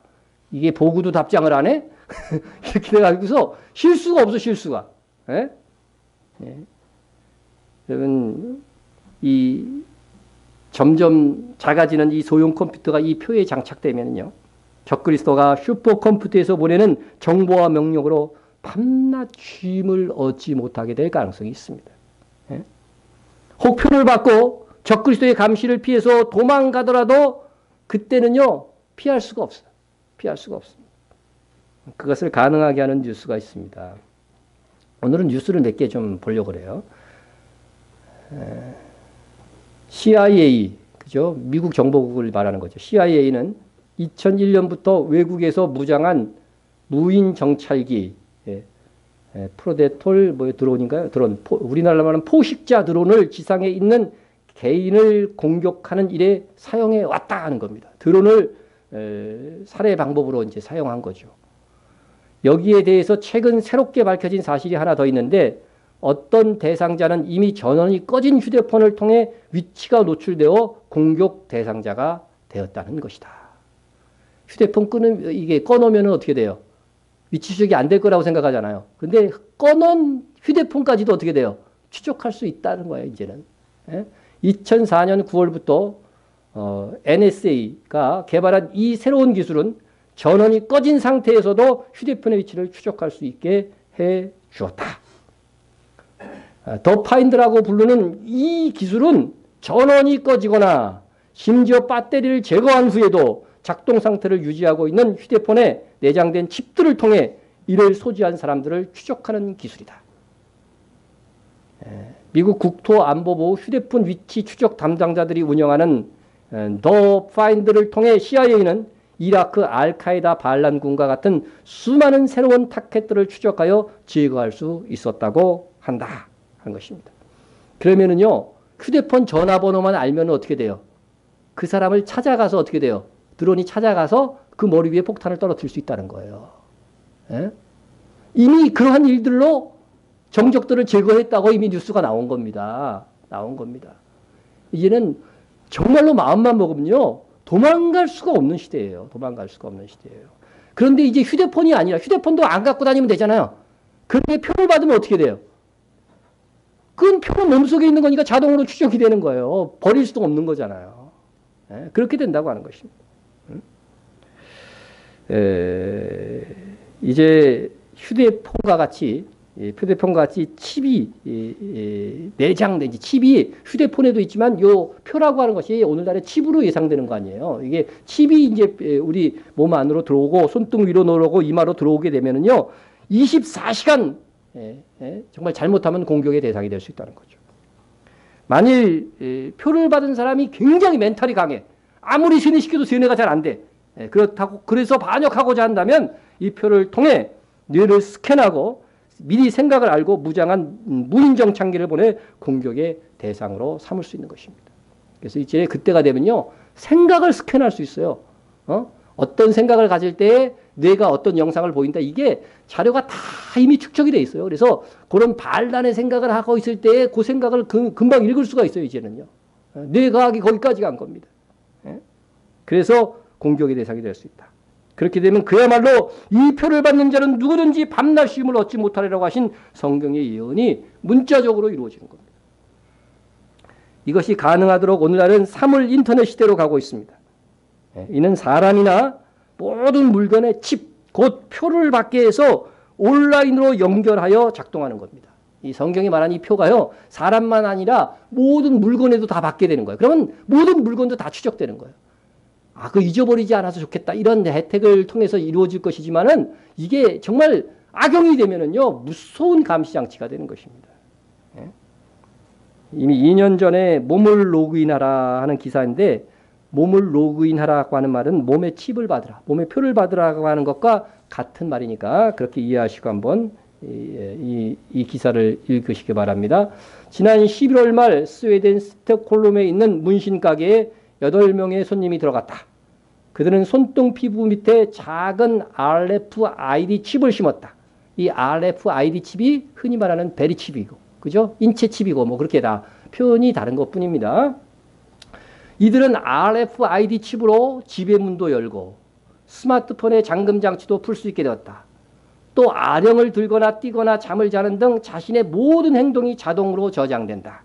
이게 보고도 답장을 안 해? 이렇게 돼가지고서 쉴 수가 없어, 쉴 수가. 예? 예. 여러분, 점점 작아지는 이 소형 컴퓨터가 이 표에 장착되면요. 적그리스도가 슈퍼컴퓨터에서 보내는 정보와 명령으로 밤낮 쉼을 얻지 못하게 될 가능성이 있습니다. 예? 혹 표를 받고 적그리스도의 감시를 피해서 도망가더라도 그때는요. 피할 수가 없어요. 피할 수가 없습니다. 그것을 가능하게 하는 뉴스가 있습니다. 오늘은 뉴스를 몇 개 좀 보려고 그래요. CIA, 그죠? 미국 정보국을 말하는 거죠. CIA는 2001년부터 외국에서 무장한 무인 정찰기, 프로데톨, 드론인가요? 드론. 우리나라로 말하는 포식자 드론을 지상에 있는 개인을 공격하는 일에 사용해 왔다 하는 겁니다. 드론을 살해 방법으로 이제 사용한 거죠. 여기에 대해서 최근 새롭게 밝혀진 사실이 하나 더 있는데 어떤 대상자는 이미 전원이 꺼진 휴대폰을 통해 위치가 노출되어 공격 대상자가 되었다는 것이다. 휴대폰 이게 꺼놓으면 어떻게 돼요? 위치 추적이 안 될 거라고 생각하잖아요. 그런데 꺼놓은 휴대폰까지도 어떻게 돼요? 추적할 수 있다는 거예요, 이제는. 2004년 9월부터 NSA가 개발한 이 새로운 기술은 전원이 꺼진 상태에서도 휴대폰의 위치를 추적할 수 있게 해 주었다. 더 파인드라고 부르는 이 기술은 전원이 꺼지거나 심지어 배터리를 제거한 후에도 작동 상태를 유지하고 있는 휴대폰에 내장된 칩들을 통해 이를 소지한 사람들을 추적하는 기술이다. 미국 국토안보부 휴대폰 위치 추적 담당자들이 운영하는 더 파인드를 통해 CIA는 이라크 알카에다 반란군과 같은 수많은 새로운 타켓들을 추적하여 제거할 수 있었다고 한다 한 것입니다. 그러면은요, 휴대폰 전화번호만 알면 어떻게 돼요? 그 사람을 찾아가서 어떻게 돼요? 드론이 찾아가서 그 머리 위에 폭탄을 떨어뜨릴 수 있다는 거예요. 이미 그러한 일들로 정적들을 제거했다고 이미 뉴스가 나온 겁니다. 나온 겁니다. 이제는 정말로 마음만 먹으면요, 도망갈 수가 없는 시대예요. 도망갈 수가 없는 시대예요. 그런데 이제 휴대폰이 아니라 휴대폰도 안 갖고 다니면 되잖아요. 그런데 표를 받으면 어떻게 돼요? 그건 표는 몸속에 있는 거니까 자동으로 추적이 되는 거예요. 버릴 수도 없는 거잖아요. 그렇게 된다고 하는 것입니다. 이제 휴대폰과 같이 칩이 내장된 칩이 휴대폰에도 있지만 요 표라고 하는 것이 오늘날의 칩으로 예상되는 거 아니에요. 이게 칩이 이제 우리 몸 안으로 들어오고 손등 위로 들어오고 이마로 들어오게 되면은요 24시간 정말 잘못하면 공격의 대상이 될 수 있다는 거죠. 만일 표를 받은 사람이 굉장히 멘탈이 강해. 아무리 세뇌시켜도 세뇌가 잘 안 돼. 그렇다고 그래서 반역하고자 한다면 이 표를 통해 뇌를 스캔하고 미리 생각을 알고 무장한 무인정찰기를 보내 공격의 대상으로 삼을 수 있는 것입니다. 그래서 이제 그때가 되면요 생각을 스캔할 수 있어요. 어떤 생각을 가질 때 뇌가 어떤 영상을 보인다. 이게 자료가 다 이미 축적이 돼 있어요. 그래서 그런 반란의 생각을 하고 있을 때 그 생각을 금방 읽을 수가 있어요. 이제는요. 뇌과학이 거기까지 간 겁니다. 그래서 공격의 대상이 될 수 있다. 그렇게 되면 그야말로 이 표를 받는 자는 누구든지 밤낮 쉼을 얻지 못하리라고 하신 성경의 예언이 문자적으로 이루어지는 겁니다. 이것이 가능하도록 오늘날은 사물 인터넷 시대로 가고 있습니다. 이는 사람이나 모든 물건의 칩, 곧 표를 받게 해서 온라인으로 연결하여 작동하는 겁니다. 이 성경이 말한 이 표가요, 사람만 아니라 모든 물건에도 다 받게 되는 거예요. 그러면 모든 물건도 다 추적되는 거예요. 그거 잊어버리지 않아서 좋겠다. 이런 혜택을 통해서 이루어질 것이지만은 이게 정말 악용이 되면은요, 무서운 감시장치가 되는 것입니다. 이미 2년 전에 몸을 로그인하라 하는 기사인데, 몸을 로그인하라고 하는 말은 몸에 칩을 받으라, 몸에 표를 받으라고 하는 것과 같은 말이니까 그렇게 이해하시고 한번 이 기사를 읽으시기 바랍니다. 지난 11월 말 스웨덴 스톡홀름에 있는 문신 가게에 8명의 손님이 들어갔다. 그들은 손등 피부 밑에 작은 RFID 칩을 심었다. 이 RFID 칩이 흔히 말하는 베리 칩이고, 그죠? 인체 칩이고, 뭐 그렇게 다 표현이 다른 것 뿐입니다. 이들은 RFID 칩으로 집의 문도 열고 스마트폰의 잠금 장치도 풀 수 있게 되었다. 또 아령을 들거나 뛰거나 잠을 자는 등 자신의 모든 행동이 자동으로 저장된다.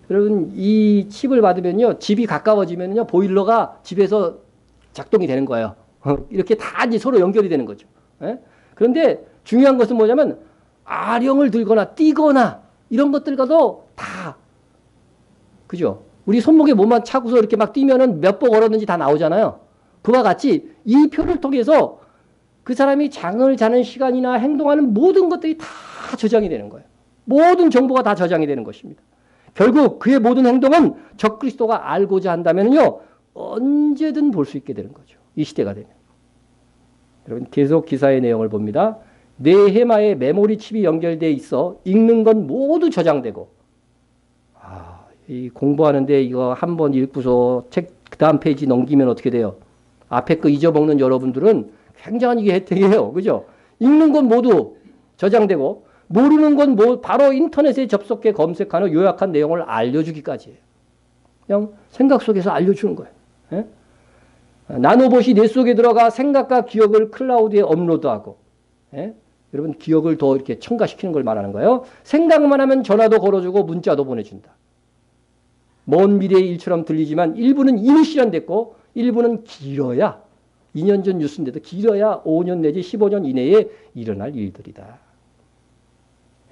여러분, 이 칩을 받으면요, 집이 가까워지면요, 보일러가 집에서 작동이 되는 거예요. 이렇게 다 이제 서로 연결이 되는 거죠. 그런데 중요한 것은 뭐냐면, 아령을 들거나 뛰거나 이런 것들과도 다, 그죠? 우리 손목에 몸만 차고서 이렇게 막 뛰면은 몇 보 걸었는지 다 나오잖아요. 그와 같이 이 표를 통해서 그 사람이 잠을 자는 시간이나 행동하는 모든 것들이 다 저장이 되는 거예요. 모든 정보가 다 저장이 되는 것입니다. 결국 그의 모든 행동은 적그리스도가 알고자 한다면요, 언제든 볼 수 있게 되는 거죠. 이 시대가 되면. 여러분 계속 기사의 내용을 봅니다. 뇌 해마에 메모리 칩이 연결되어 있어 읽는 건 모두 저장되고, 이 공부하는데 이거 한번 읽고서 책 그 다음 페이지 넘기면 어떻게 돼요? 앞에 거 잊어먹는 여러분들은 굉장한 이게 혜택이에요. 그죠? 읽는 건 모두 저장되고, 모르는 건 뭐 바로 인터넷에 접속해 검색하는 요약한 내용을 알려주기까지예요. 그냥 생각 속에서 알려주는 거예요. 예? 나노봇이 뇌 속에 들어가 생각과 기억을 클라우드에 업로드하고, 예? 여러분 기억을 더 이렇게 첨가시키는 걸 말하는 거예요. 생각만 하면 전화도 걸어주고 문자도 보내준다. 먼 미래의 일처럼 들리지만 일부는 이미 실현됐고 일부는 길어야 2년 전 뉴스인데도 길어야 5년 내지 15년 이내에 일어날 일들이다.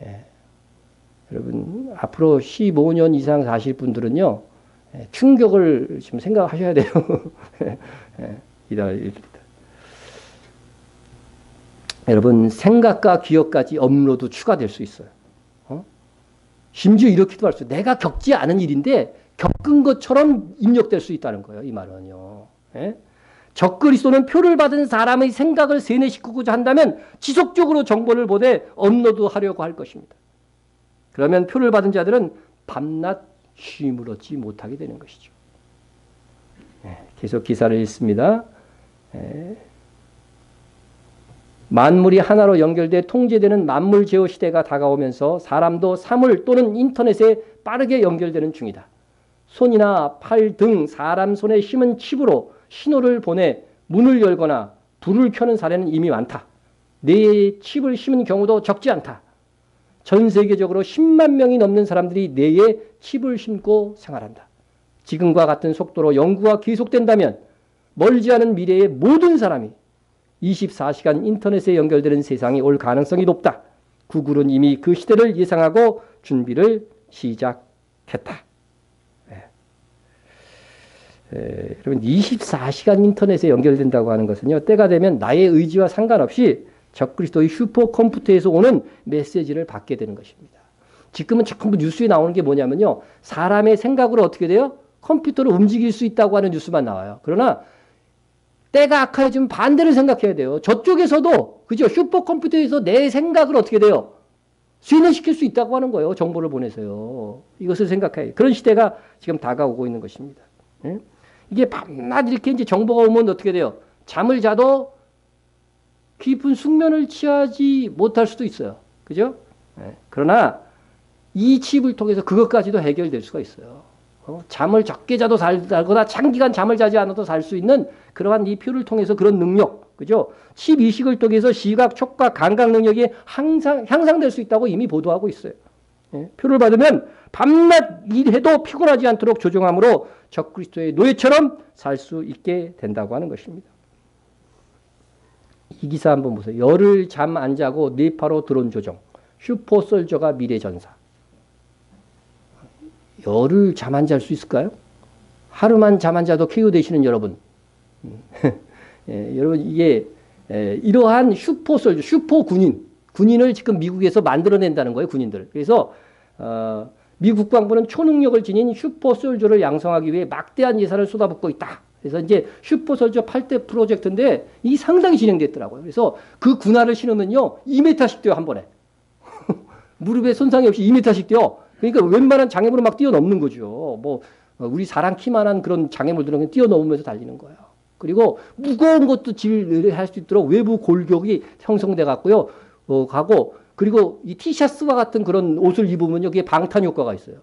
예. 여러분 앞으로 15년 이상 사실 분들은요, 충격을 지금 생각하셔야 돼요. 예. 일어날 일들이다. 여러분 생각과 기억까지 업로드 추가될 수 있어요. 심지어 이렇게도 할 수 있어요. 내가 겪지 않은 일인데 겪은 것처럼 입력될 수 있다는 거예요. 이 말은요. 예? 적그리스도는 표를 받은 사람의 생각을 세뇌시키고자 한다면 지속적으로 정보를 보내 업로드하려고 할 것입니다. 그러면 표를 받은 자들은 밤낮 쉼을 얻지 못하게 되는 것이죠. 예, 계속 기사를 읽습니다. 예. 만물이 하나로 연결돼 통제되는 만물 제어 시대가 다가오면서 사람도 사물 또는 인터넷에 빠르게 연결되는 중이다. 손이나 팔 등 사람 손에 심은 칩으로 신호를 보내 문을 열거나 불을 켜는 사례는 이미 많다. 뇌에 칩을 심은 경우도 적지 않다. 전 세계적으로 10만 명이 넘는 사람들이 뇌에 칩을 심고 생활한다. 지금과 같은 속도로 연구가 계속된다면 멀지 않은 미래의 모든 사람이 24시간 인터넷에 연결되는 세상이 올 가능성이 높다. 구글은 이미 그 시대를 예상하고 준비를 시작했다. 여러분 24시간 인터넷에 연결된다고 하는 것은요, 때가 되면 나의 의지와 상관없이 적그리스도의 슈퍼컴퓨터에서 오는 메시지를 받게 되는 것입니다. 지금은 전부 뉴스에 나오는 게 뭐냐면요, 사람의 생각으로 어떻게 돼요? 컴퓨터를 움직일 수 있다고 하는 뉴스만 나와요. 그러나 때가 악화해지면 반대를 생각해야 돼요. 저쪽에서도 그죠? 슈퍼컴퓨터에서 내 생각을 어떻게 돼요? 쇠뇌시킬 수 있다고 하는 거예요. 정보를 보내서요. 이것을 생각해야 해요. 그런 시대가 지금 다가오고 있는 것입니다. 예? 이게 밤낮 이렇게 이제 정보가 오면 어떻게 돼요? 잠을 자도 깊은 숙면을 취하지 못할 수도 있어요. 그죠? 예. 그러나 이 칩을 통해서 그것까지도 해결될 수가 있어요. 잠을 적게 자도 살거나 장기간 잠을 자지 않아도 살 수 있는 그러한 이 표를 통해서 그런 능력, 그죠? 칩 이식을 통해서 시각, 촉각, 감각 능력이 향상될 수 있다고 이미 보도하고 있어요. 예? 표를 받으면 밤낮 일해도 피곤하지 않도록 조정함으로 적그리스도의 노예처럼 살 수 있게 된다고 하는 것입니다. 이 기사 한번 보세요. 열흘 잠 안 자고 뇌파로 드론 조정. 슈퍼솔저가 미래 전사. 열흘 잠 안 잘 수 있을까요? 하루만 잠 안 자도 KO 되시는 여러분. 여러분 이게 이러한 슈퍼솔저, 군인을 지금 미국에서 만들어낸다는 거예요. 군인들. 그래서 미국 국방부는 초능력을 지닌 슈퍼솔저를 양성하기 위해 막대한 예산을 쏟아붓고 있다. 그래서 이제 슈퍼솔저 8대 프로젝트인데 이 상당히 진행됐더라고요. 그래서 그 군화를 신으면요 2m씩 뛰어 한 번에. 무릎에 손상이 없이 2m씩 뛰어. 그러니까 웬만한 장애물을 막 뛰어넘는 거죠. 뭐 우리 사람 키만한 그런 장애물들은 뛰어넘으면서 달리는 거예요. 그리고 무거운 것도 질할 수 있도록 외부 골격이 형성돼 갖고요. 가고 그리고 이 티셔츠와 같은 그런 옷을 입으면요, 그게 방탄 효과가 있어요.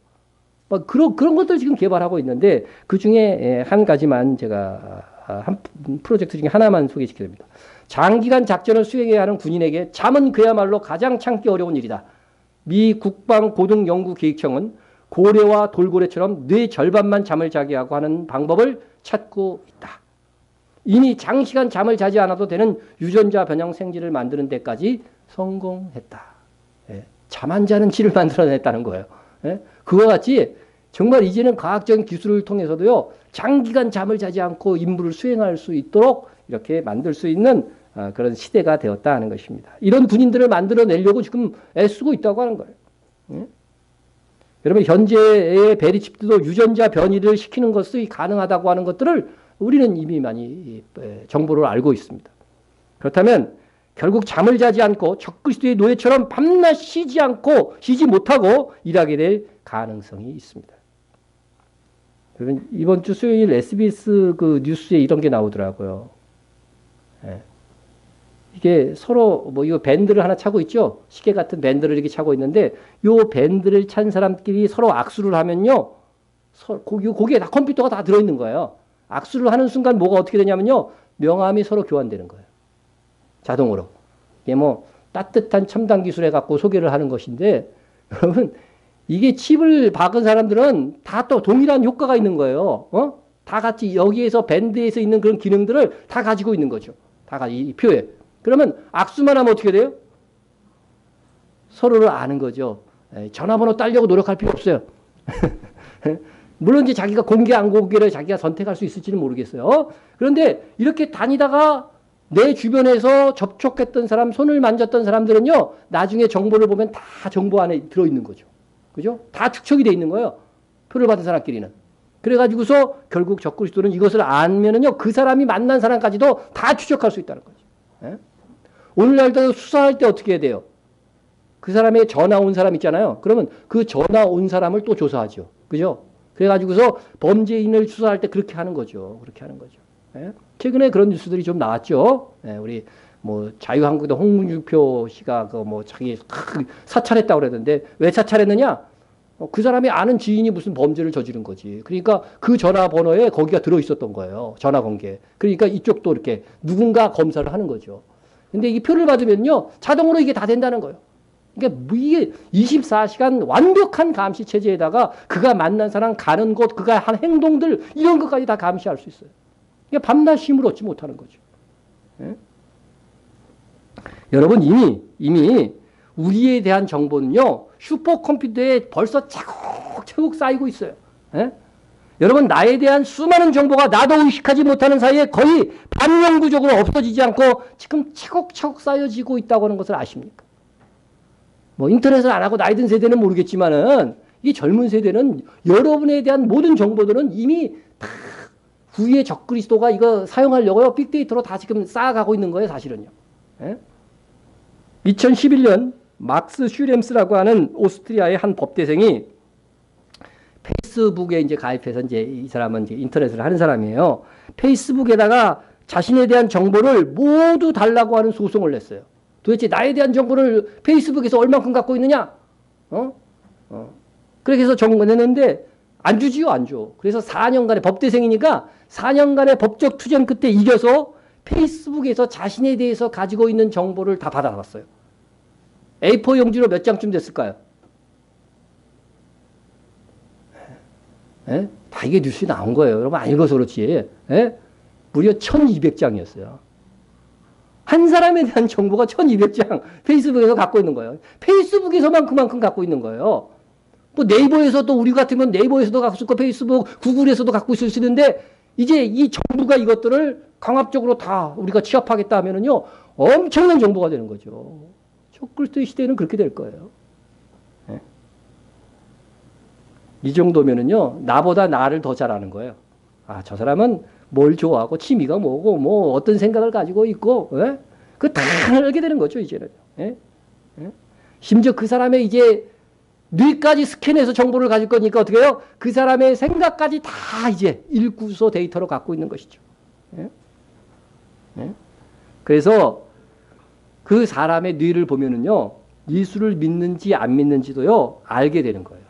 막 그런 것들 지금 개발하고 있는데 그 중에 한 가지만 제가 한 프로젝트 중에 하나만 소개시켜드립니다. 장기간 작전을 수행해야 하는 군인에게 잠은 그야말로 가장 참기 어려운 일이다. 미 국방고등연구계획청은 고래와 돌고래처럼 뇌 절반만 잠을 자게 하고 하는 방법을 찾고 있다. 이미 장시간 잠을 자지 않아도 되는 유전자 변형 생지를 만드는 데까지 성공했다. 예, 잠 안 자는 질을 만들어냈다는 거예요. 예? 그와 같이 정말 이제는 과학적인 기술을 통해서도요, 장기간 잠을 자지 않고 임무를 수행할 수 있도록 이렇게 만들 수 있는 그런 시대가 되었다 하는 것입니다. 이런 군인들을 만들어내려고 지금 애쓰고 있다고 하는 거예요. 예? 여러분 현재의 베리칩도 유전자 변이를 시키는 것이 가능하다고 하는 것들을 우리는 이미 많이 정보를 알고 있습니다. 그렇다면 결국 잠을 자지 않고 적그리스도의 노예처럼 밤낮 쉬지 못하고 일하게 될 가능성이 있습니다. 여러분 이번 주 수요일 SBS 그 뉴스에 이런 게 나오더라고요. 예. 이게 서로 뭐 이거 밴드를 하나 차고 있죠. 시계 같은 밴드를 이렇게 차고 있는데 요 밴드를 찬 사람끼리 서로 악수를 하면요. 거기에 다 컴퓨터가 다 들어있는 거예요. 악수를 하는 순간 뭐가 어떻게 되냐면요. 명함이 서로 교환되는 거예요. 자동으로. 이게 뭐 따뜻한 첨단 기술에 갖고 소개를 하는 것인데 여러분 이게 칩을 박은 사람들은 다 또 동일한 효과가 있는 거예요. 다 같이 여기에서 밴드에서 있는 그런 기능들을 다 가지고 있는 거죠. 다 같이 이 표에. 그러면 악수만 하면 어떻게 돼요? 서로를 아는 거죠. 전화번호 따려고 노력할 필요 없어요. 물론 이제 자기가 공개 안 공개를 자기가 선택할 수 있을지는 모르겠어요. 그런데 이렇게 다니다가 내 주변에서 접촉했던 사람, 손을 만졌던 사람들은요, 나중에 정보를 보면 다 정보 안에 들어있는 거죠. 그죠? 다 축적이 돼 있는 거예요. 표를 받은 사람끼리는. 그래가지고서 결국 적그리스도는 이것을 알면은요, 그 사람이 만난 사람까지도 다 추적할 수 있다는 거죠. 예? 오늘날도 수사할 때 어떻게 해야 돼요? 그 사람의 전화 온 사람 있잖아요. 그러면 그 전화 온 사람을 또 조사하죠. 그죠? 그래가지고서 범죄인을 수사할 때 그렇게 하는 거죠. 그렇게 하는 거죠. 예? 최근에 그런 뉴스들이 좀 나왔죠. 예, 우리 뭐 자유한국당 홍준표 씨가 그 뭐 자기 사찰했다고 그랬는데 왜 사찰했느냐? 그 사람이 아는 지인이 무슨 범죄를 저지른 거지. 그러니까 그 전화번호에 거기가 들어있었던 거예요. 전화 공개. 그러니까 이쪽도 이렇게 누군가 검사를 하는 거죠. 근데 이 표를 받으면요, 자동으로 이게 다 된다는 거예요. 그러니까 이게 24시간 완벽한 감시 체제에다가 그가 만난 사람, 가는 곳, 그가 한 행동들 이런 것까지 다 감시할 수 있어요. 그러니까 밤낮 쉼을 얻지 못하는 거죠. 예? 여러분 이미 우리에 대한 정보는요, 슈퍼컴퓨터에 벌써 차곡차곡 쌓이고 있어요. 예? 여러분 나에 대한 수많은 정보가 나도 의식하지 못하는 사이에 거의 반영구적으로 없어지지 않고 지금 차곡차곡 쌓여지고 있다고 하는 것을 아십니까? 뭐 인터넷을 안 하고 나이 든 세대는 모르겠지만은 이 젊은 세대는 여러분에 대한 모든 정보들은 이미 다 후에 적그리스도가 이거 사용하려고요. 빅데이터로 다 지금 쌓아가고 있는 거예요, 사실은요. 예? 2011년 막스 슈렘스라고 하는 오스트리아의 한 법대생이 페이스북에 이제 가입해서 이제 이 사람은 이제 인터넷을 하는 사람이에요. 페이스북에다가 자신에 대한 정보를 모두 달라고 하는 소송을 냈어요. 도대체 나에 대한 정보를 페이스북에서 얼만큼 갖고 있느냐? 그렇게 해서 냈는데 안 주지요, 안 줘. 그래서 4년간의 법대생이니까 4년간의 법적 투쟁 끝에 이겨서 페이스북에서 자신에 대해서 가지고 있는 정보를 다 받아갔어요. A4 용지로 몇 장쯤 됐을까요? 예? 다 이게 뉴스에 나온 거예요. 여러분 안 읽어서 그렇지. 예? 무려 1200장이었어요. 한 사람에 대한 정보가 1200장 페이스북에서 갖고 있는 거예요. 페이스북에서만 그만큼 갖고 있는 거예요. 또 네이버에서 또 우리 같으면 네이버에서도 갖고 있을 거, 페이스북, 구글에서도 갖고 있을 수 있는데 이제 이 정부가 이것들을 강압적으로 다 우리가 취합하겠다 하면은요, 엄청난 정보가 되는 거죠. 적그리스도의 시대는 그렇게 될 거예요. 네? 이 정도면은요, 나보다 나를 더 잘 아는 거예요. 아, 저 사람은 뭘 좋아하고 취미가 뭐고 뭐 어떤 생각을 가지고 있고, 예? 그 다 알게 되는 거죠, 이제는. 예? 예? 심지어 그 사람의 이제 뇌까지 스캔해서 정보를 가질 거니까 어떻게 해요? 그 사람의 생각까지 다 이제 일구소 데이터로 갖고 있는 것이죠. 예? 예? 그래서 그 사람의 뇌를 보면은요, 예수를 믿는지 안 믿는지도요, 알게 되는 거예요.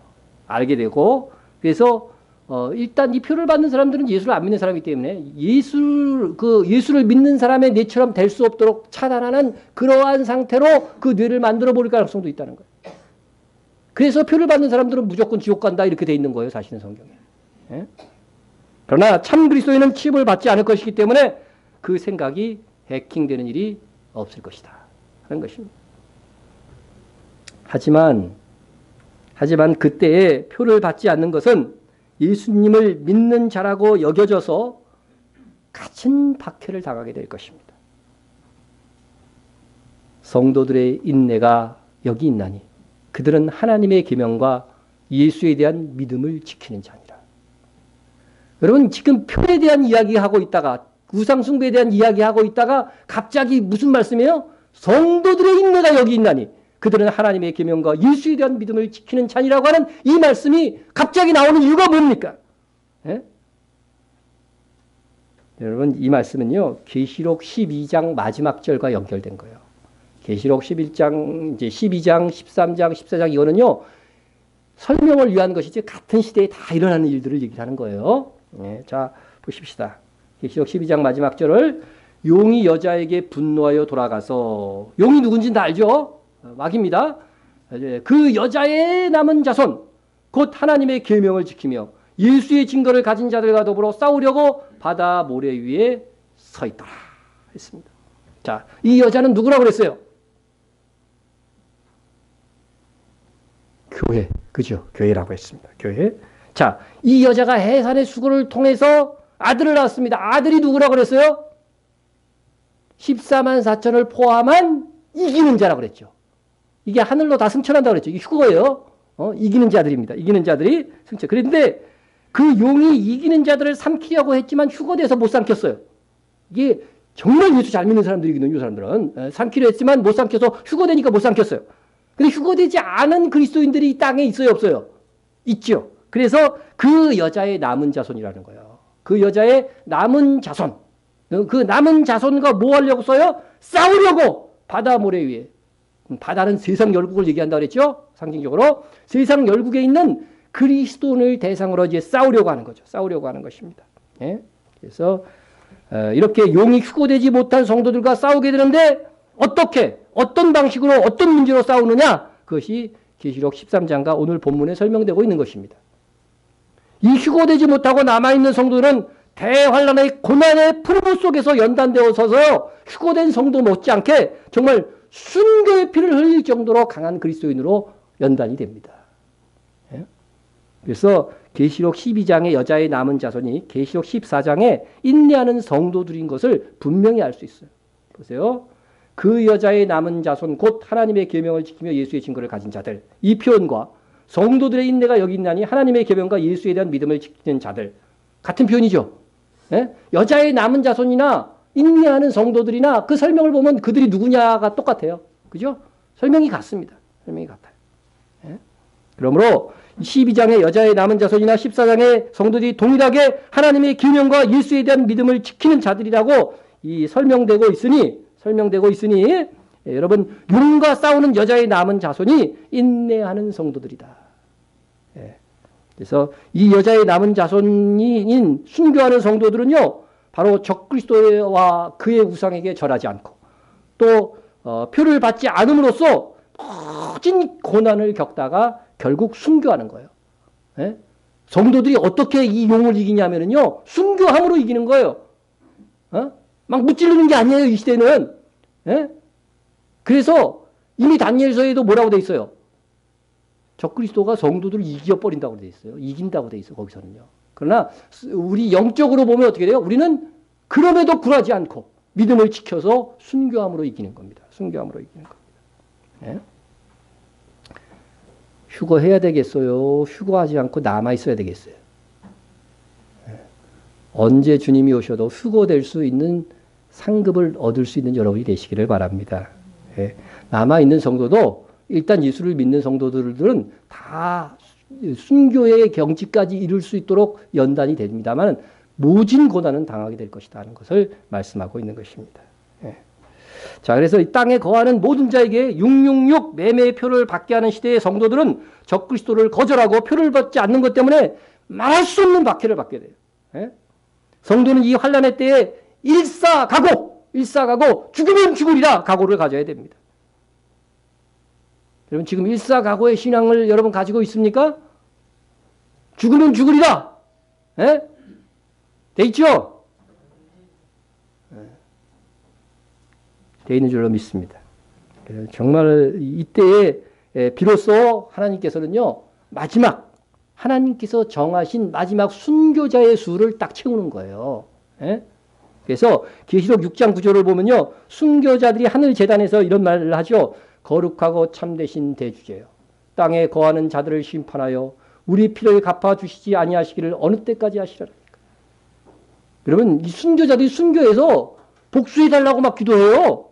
알게 되고, 그래서, 일단 이 표를 받는 사람들은 예수를 안 믿는 사람이기 때문에 예수를 믿는 사람의 뇌처럼 될 수 없도록 차단하는 그러한 상태로 그 뇌를 만들어 버릴 가능성도 있다는 거예요. 그래서 표를 받는 사람들은 무조건 지옥 간다 이렇게 돼 있는 거예요, 사실은 성경에. 예? 그러나 참 그리스도인은 칩을 받지 않을 것이기 때문에 그 생각이 해킹되는 일이 없을 것이다 하는 것입니다. 하지만 그때에 표를 받지 않는 것은 예수님을 믿는 자라고 여겨져서 갇힌 박해를 당하게 될 것입니다. 성도들의 인내가 여기 있나니 그들은 하나님의 계명과 예수에 대한 믿음을 지키는 자니라. 여러분 지금 표에 대한 이야기하고 있다가 우상숭배에 대한 이야기하고 있다가 갑자기 무슨 말씀이에요? 성도들의 인내가 여기 있나니 그들은 하나님의 계명과 예수에 대한 믿음을 지키는 자니라고 하는 이 말씀이 갑자기 나오는 이유가 뭡니까? 예? 여러분 이 말씀은요 계시록 12장 마지막 절과 연결된 거예요. 계시록 11장, 이제 12장, 13장, 14장 이거는요 설명을 위한 것이지 같은 시대에 다 일어나는 일들을 얘기하는 거예요. 예, 자 보십시다. 계시록 12장 마지막 절을 용이 여자에게 분노하여 돌아가서 용이 누군지는 다 알죠? 마귀입니다. 그 여자의 남은 자손 곧 하나님의 계명을 지키며 예수의 증거를 가진 자들과 더불어 싸우려고 바다 모래 위에 서 있더라 했습니다. 자, 이 여자는 누구라고 그랬어요? 교회, 그죠? 교회라고 했습니다. 교회. 자, 이 여자가 해산의 수고를 통해서 아들을 낳았습니다. 아들이 누구라고 그랬어요? 14만 4천을 포함한 이기는 자라고 그랬죠. 이게 하늘로 다 승천한다고 그랬죠. 이게 휴거예요. 이기는 자들입니다. 이기는 자들이 승천. 그런데 그 용이 이기는 자들을 삼키려고 했지만 휴거돼서 못 삼켰어요. 이게 정말 예수 잘 믿는 사람들이거든요. 이 사람들은. 삼키려 했지만 못 삼켜서 휴거되니까 못 삼켰어요. 근데 휴거되지 않은 그리스도인들이 이 땅에 있어요? 없어요? 있죠. 그래서 그 여자의 남은 자손이라는 거예요. 그 여자의 남은 자손. 그 남은 자손과 뭐 하려고 써요? 싸우려고 바다 모래 위에. 바다는 세상 열국을 얘기한다 그랬죠? 상징적으로. 세상 열국에 있는 그리스도인을 대상으로 이제 싸우려고 하는 거죠. 싸우려고 하는 것입니다. 예? 그래서 이렇게 용이 휴거되지 못한 성도들과 싸우게 되는데 어떻게, 어떤 방식으로, 어떤 문제로 싸우느냐? 그것이 계시록 13장과 오늘 본문에 설명되고 있는 것입니다. 이 휴거되지 못하고 남아있는 성도들은 대환란의 고난의 풍부 속에서 연단되어 서서 휴거된 성도 못지않게 정말 순교의 피를 흘릴 정도로 강한 그리스도인으로 연단이 됩니다. 예? 그래서 계시록 12장의 여자의 남은 자손이 계시록 14장에 인내하는 성도들인 것을 분명히 알 수 있어요. 보세요. 그 여자의 남은 자손 곧 하나님의 계명을 지키며 예수의 증거를 가진 자들. 이 표현과 성도들의 인내가 여기 있나니 하나님의 계명과 예수에 대한 믿음을 지키는 자들. 같은 표현이죠. 예? 여자의 남은 자손이나 인내하는 성도들이나 그 설명을 보면 그들이 누구냐가 똑같아요. 그죠? 설명이 같습니다. 설명이 같아요. 예? 그러므로 12장의 여자의 남은 자손이나 14장의 성도들이 동일하게 하나님의 계명과 예수에 대한 믿음을 지키는 자들이라고 이 설명되고 있으니 예, 여러분 용과 싸우는 여자의 남은 자손이 인내하는 성도들이다. 예. 그래서 이 여자의 남은 자손인 순교하는 성도들은요. 바로 적그리스도와 그의 우상에게 절하지 않고 또 표를 받지 않음으로써 거진 고난을 겪다가 결국 순교하는 거예요. 예? 성도들이 어떻게 이 용을 이기냐면요. 순교함으로 이기는 거예요. 막 무찌르는 게 아니에요. 이 시대는. 예? 그래서 이미 다니엘서에도 뭐라고 돼 있어요? 적그리스도가 성도들을 이겨버린다고 돼 있어요. 이긴다고 돼 있어요. 거기서는요. 그러나 우리 영적으로 보면 어떻게 돼요? 우리는 그럼에도 굴하지 않고 믿음을 지켜서 순교함으로 이기는 겁니다. 순교함으로 이기는 겁니다. 예? 휴거해야 되겠어요? 휴거하지 않고 남아있어야 되겠어요? 예. 언제 주님이 오셔도 휴거될 수 있는 상급을 얻을 수 있는 여러분이 되시기를 바랍니다. 예. 남아있는 성도도 일단 예수를 믿는 성도들은 다 순교의 경지까지 이룰 수 있도록 연단이 됩니다만 모진 고난은 당하게 될 것이다 하는 것을 말씀하고 있는 것입니다. 예. 자, 그래서 이 땅에 거하는 모든 자에게 666 매매의 표를 받게 하는 시대의 성도들은 적그리스도를 거절하고 표를 받지 않는 것 때문에 말할 수 없는 박해를 받게 돼요. 예? 성도는 이 환난의 때에 일사각오 죽으면 죽으리라 각오를 가져야 됩니다. 여러분 지금 일사각오의 신앙을 여러분 가지고 있습니까? 죽으면 죽으리라. 예? 돼 있죠? 돼 있는 줄로 믿습니다. 정말 이때에 비로소 하나님께서는요 마지막 하나님께서 정하신 마지막 순교자의 수를 딱 채우는 거예요. 예? 그래서 계시록 6장 9절을 보면요. 순교자들이 하늘 제단에서 이런 말을 하죠. 거룩하고 참되신 대주제요. 땅에 거하는 자들을 심판하여 우리 피를 갚아주시지 아니하시기를 어느 때까지 하시라니까. 여러분 이 순교자들이 순교해서 복수해달라고 막 기도해요.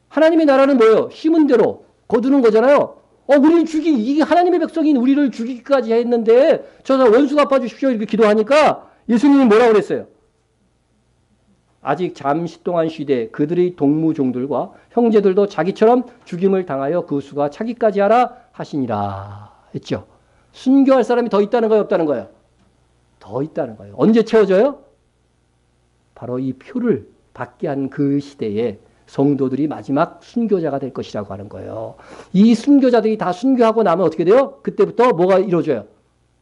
하나님의 나라는 뭐예요? 심은 대로 거두는 거잖아요. 우리를 이게 하나님의 백성인 우리를 죽이기까지 했는데 저 원수 갚아주십시오 이렇게 기도하니까 예수님이 뭐라고 그랬어요? 아직 잠시 동안 쉬되 그들의 동무종들과 형제들도 자기처럼 죽임을 당하여 그 수가 차기까지 하라 하시니라 했죠. 순교할 사람이 더 있다는 거예요? 없다는 거예요? 더 있다는 거예요. 언제 채워져요? 바로 이 표를 받게 한 그 시대에 성도들이 마지막 순교자가 될 것이라고 하는 거예요. 이 순교자들이 다 순교하고 나면 어떻게 돼요? 그때부터 뭐가 이루어져요?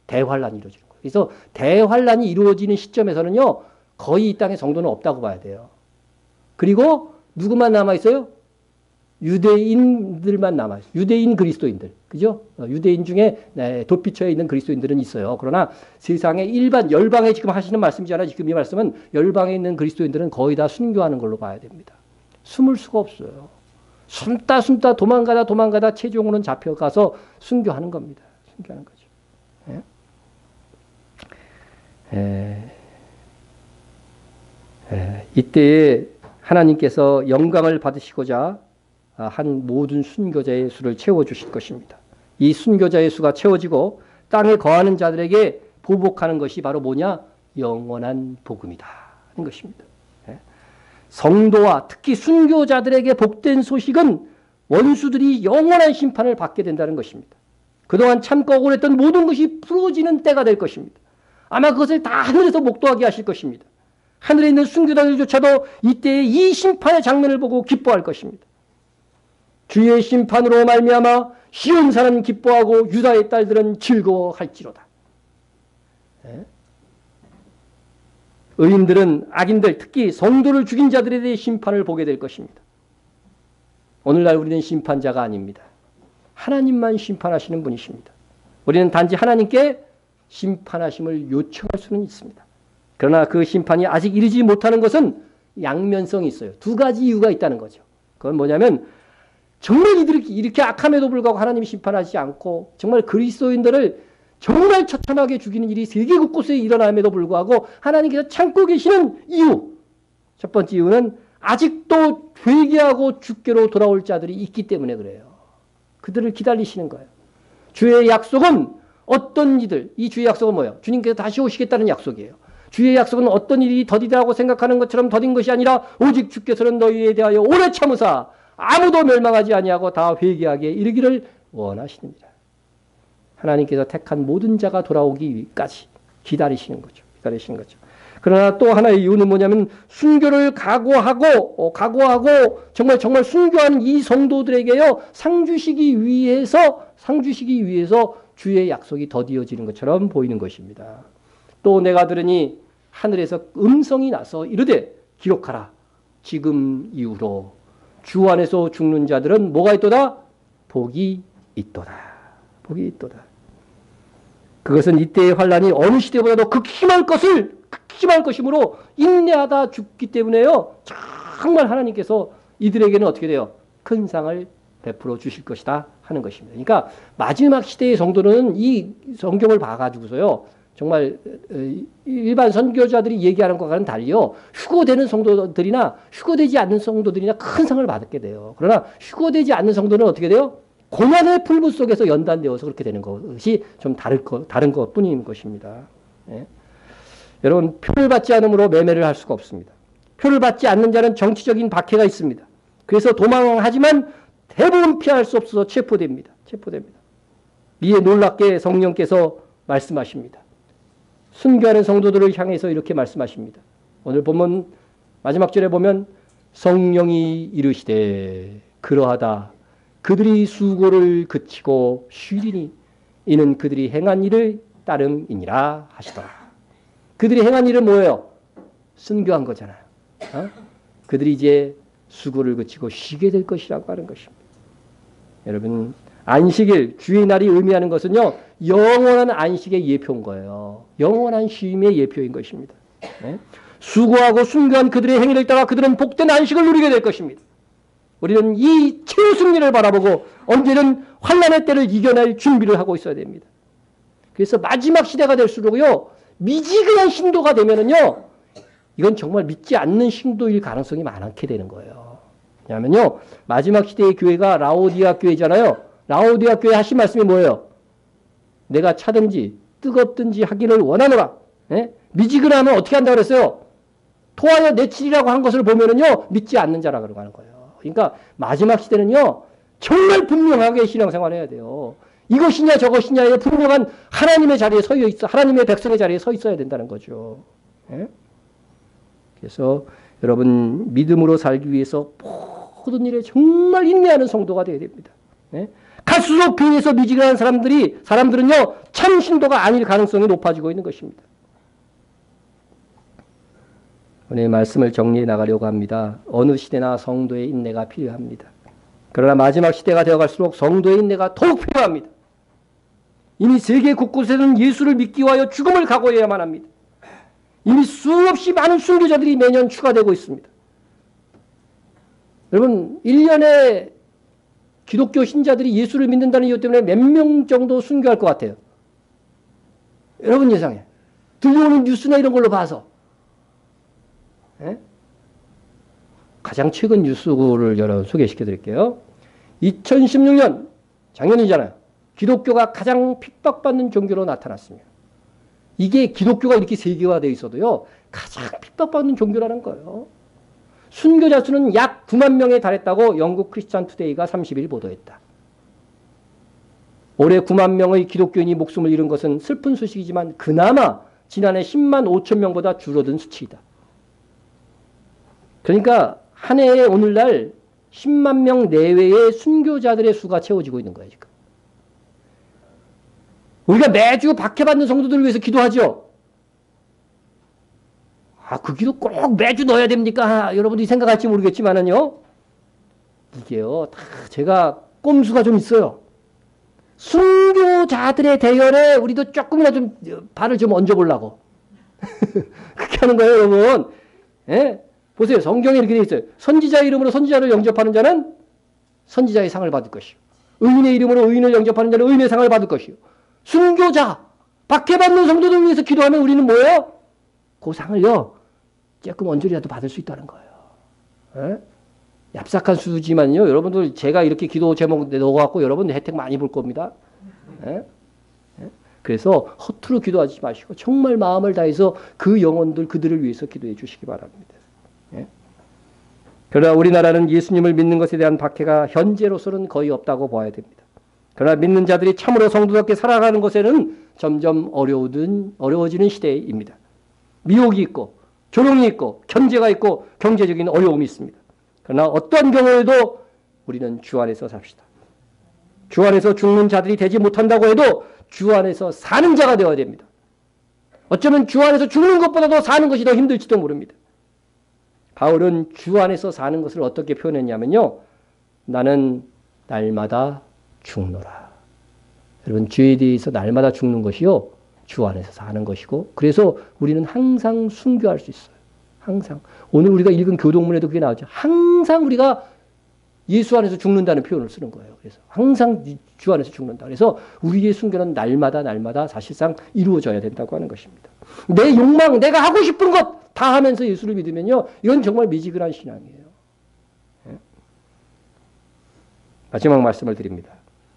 대환란이 이루어지는 거예요. 그래서 대환란이 이루어지는 시점에서는요. 거의 이 땅에 성도는 없다고 봐야 돼요. 그리고 누구만 남아있어요? 유대인들만 남아있어요. 유대인 그리스도인들. 그죠? 유대인 중에 돋비쳐에 있는 그리스도인들은 있어요. 그러나 세상의 일반 열방에 지금 하시는 말씀이잖아요. 지금 이 말씀은 열방에 있는 그리스도인들은 거의 다 순교하는 걸로 봐야 됩니다. 숨을 수가 없어요. 숨다 도망가다 최종으로는 잡혀가서 순교하는 겁니다. 순교하는 거죠. 이때에 하나님께서 영광을 받으시고자 한 모든 순교자의 수를 채워주실 것입니다. 이 순교자의 수가 채워지고 땅에 거하는 자들에게 보복하는 것이 바로 뭐냐? 영원한 복음이다 하는 것입니다. 성도와 특히 순교자들에게 복된 소식은 원수들이 영원한 심판을 받게 된다는 것입니다. 그동안 참고 억울했던 모든 것이 풀어지는 때가 될 것입니다. 아마 그것을 다 하늘에서 목도하게 하실 것입니다. 하늘에 있는 순교자들조차도 이때의 이 심판의 장면을 보고 기뻐할 것입니다. 주의 심판으로 말미암아 시온 사람 기뻐하고 유다의 딸들은 즐거워할지로다. 의인들은 악인들, 특히 성도를 죽인 자들에 대해 심판을 보게 될 것입니다. 오늘날 우리는 심판자가 아닙니다. 하나님만 심판하시는 분이십니다. 우리는 단지 하나님께 심판하심을 요청할 수는 있습니다. 그러나 그 심판이 아직 이르지 못하는 것은 양면성이 있어요. 두 가지 이유가 있다는 거죠. 그건 뭐냐면 정말 이들이 이렇게 악함에도 불구하고 하나님이 심판하지 않고 정말 그리스도인들을 정말 처참하게 죽이는 일이 세계 곳곳에 일어남에도 불구하고 하나님께서 참고 계시는 이유. 첫 번째 이유는 아직도 회개하고 주께로 돌아올 자들이 있기 때문에 그래요. 그들을 기다리시는 거예요. 주의 약속은 어떤 이들, 이 주의 약속은 뭐예요? 주님께서 다시 오시겠다는 약속이에요. 주의 약속은 어떤 일이 더디다고 생각하는 것처럼 더딘 것이 아니라 오직 주께서는 너희에 대하여 오래 참으사 아무도 멸망하지 아니하고 다 회개하게 이르기를 원하시느니라. 하나님께서 택한 모든 자가 돌아오기까지 기다리시는 거죠. 그러나 또 하나의 이유는 뭐냐면 순교를 각오하고 정말 순교하는 이 성도들에게요 상 주시기 위해서 주의 약속이 더디어지는 것처럼 보이는 것입니다. 또 내가 들으니 하늘에서 음성이 나서 이르되 기록하라. 지금 이후로 주 안에서 죽는 자들은 뭐가 있도다? 복이 있도다. 복이 있도다. 그것은 이때의 환란이 어느 시대보다도 극심할 것이므로 인내하다 죽기 때문에요. 정말 하나님께서 이들에게는 어떻게 돼요? 큰 상을 베풀어 주실 것이다 하는 것입니다. 그러니까 마지막 시대의 성도는 이 성경을 봐가지고서요. 정말 일반 선교자들이 얘기하는 것과는 달리요. 휴거되는 성도들이나 휴거되지 않는 성도들이나 큰 상을 받게 돼요. 그러나 휴거되지 않는 성도는 어떻게 돼요? 고난의 풀무 속에서 연단되어서 그렇게 되는 것이 좀 다른 것뿐인 것입니다. 여러분 표를 받지 않으므로 매매를 할 수가 없습니다. 표를 받지 않는 자는 정치적인 박해가 있습니다. 그래서 도망하지만 대부분 피할 수 없어서 체포됩니다. 이에 놀랍게 성령께서 말씀하십니다. 순교하는 성도들을 향해서 이렇게 말씀하십니다. 오늘 보면 마지막 절에 보면 성령이 이르시되 그러하다 그들이 수고를 그치고 쉬리니 이는 그들이 행한 일을 따름이니라 하시더라. 그들이 행한 일은 뭐예요? 순교한 거잖아요. 그들이 이제 수고를 그치고 쉬게 될 것이라고 하는 것입니다. 여러분 안식일 주의 날이 의미하는 것은요. 영원한 안식의 예표인 거예요. 영원한 쉼의 예표인 것입니다. 네? 수고하고 순교한 그들의 행위를 따라 그들은 복된 안식을 누리게 될 것입니다. 우리는 이 최후 승리를 바라보고 언제든 환난의 때를 이겨낼 준비를 하고 있어야 됩니다. 그래서 마지막 시대가 될수록요, 미지근한 신도가 되면은요, 이건 정말 믿지 않는 신도일 가능성이 많게 되는 거예요. 왜냐하면요, 마지막 시대의 교회가 라오디아 교회잖아요. 라오디아 교회 하신 말씀이 뭐예요? 내가 차든지 뜨겁든지 하기를 원하노라. 예? 미지근하면 어떻게 한다고 그랬어요? 토하여 내치리라고 한 것을 보면은요, 믿지 않는 자라고 하는 거예요. 그러니까 마지막 시대는요, 정말 분명하게 신앙생활 해야 돼요. 이것이냐 저것이냐에 분명한 하나님의 자리에 서 있어, 하나님의 백성의 자리에 서 있어야 된다는 거죠. 예? 그래서 여러분 믿음으로 살기 위해서 모든 일에 정말 인내하는 성도가 되어야 됩니다. 예? 갈수록 교회에서 미지근한 사람들은요, 참 신도가 아닐 가능성이 높아지고 있는 것입니다. 오늘 말씀을 정리해 나가려고 합니다. 어느 시대나 성도의 인내가 필요합니다. 그러나 마지막 시대가 되어갈수록 성도의 인내가 더욱 필요합니다. 이미 세계 곳곳에는 예수를 믿기 위하여 죽음을 각오해야만 합니다. 이미 수없이 많은 순교자들이 매년 추가되고 있습니다. 여러분 1년에 기독교 신자들이 예수를 믿는다는 이유 때문에 몇 명 정도 순교할 것 같아요? 여러분 예상해. 들려오는 뉴스나 이런 걸로 봐서. 예? 가장 최근 뉴스를 여러분 소개시켜 드릴게요. 2016년 작년이잖아요. 기독교가 가장 핍박받는 종교로 나타났습니다. 이게 기독교가 이렇게 세계화되어 있어도요, 가장 핍박받는 종교라는 거예요. 순교자 수는 약 9만 명에 달했다고 영국 크리스찬 투데이가 30일 보도했다. 올해 9만 명의 기독교인이 목숨을 잃은 것은 슬픈 소식이지만 그나마 지난해 10만 5천 명보다 줄어든 수치이다. 그러니까 한 해에 오늘날 10만 명 내외의 순교자들의 수가 채워지고 있는 거예요, 지금. 우리가 매주 박해받는 성도들을 위해서 기도하죠. 그 기도 꼭 매주 넣어야 됩니까? 여러분들이 생각할지 모르겠지만은요. 이게요, 다 제가 꼼수가 좀 있어요. 순교자들의 대열에 우리도 조금이나 좀 발을 좀 얹어보려고. 그렇게 하는 거예요, 여러분. 예? 보세요. 성경에 이렇게 되어 있어요. 선지자의 이름으로 선지자를 영접하는 자는 선지자의 상을 받을 것이요. 의인의 이름으로 의인을 영접하는 자는 의인의 상을 받을 것이요. 순교자, 박해받는 성도들 위해서 기도하면 우리는 뭐예요? 그 상을요, 조금 언저리라도 받을 수 있다는 거예요. 에? 얍삭한 수지만요, 여러분들 제가 이렇게 기도 제목 넣어갖고 여러분 혜택 많이 볼 겁니다. 에? 에? 그래서 허투루 기도하지 마시고 정말 마음을 다해서 그 영혼들, 그들을 위해서 기도해 주시기 바랍니다. 예? 그러나 우리나라는 예수님을 믿는 것에 대한 박해가 현재로서는 거의 없다고 봐야 됩니다. 그러나 믿는 자들이 참으로 성도답게 살아가는 것에는 점점 어려워지는 시대입니다. 미혹이 있고 조롱이 있고 견제가 있고 경제적인 어려움이 있습니다. 그러나 어떤 경우에도 우리는 주 안에서 삽시다. 주 안에서 죽는 자들이 되지 못한다고 해도 주 안에서 사는 자가 되어야 됩니다. 어쩌면 주 안에서 죽는 것보다도 사는 것이 더 힘들지도 모릅니다. 바울은 주 안에서 사는 것을 어떻게 표현했냐면요. 나는 날마다 죽노라. 여러분, 주에 대해서 날마다 죽는 것이요, 주 안에서 사는 것이고, 그래서 우리는 항상 순교할 수 있어요. 항상. 오늘 우리가 읽은 교동문에도 그게 나오죠. 항상 우리가 예수 안에서 죽는다는 표현을 쓰는 거예요. 그래서 항상 주 안에서 죽는다. 그래서 우리의 순교는 날마다 사실상 이루어져야 된다고 하는 것입니다. 내 욕망, 내가 하고 싶은 것 다 하면서 예수를 믿으면요, 이건 정말 미지근한 신앙이에요. 예? 마지막 말씀을 드립니다.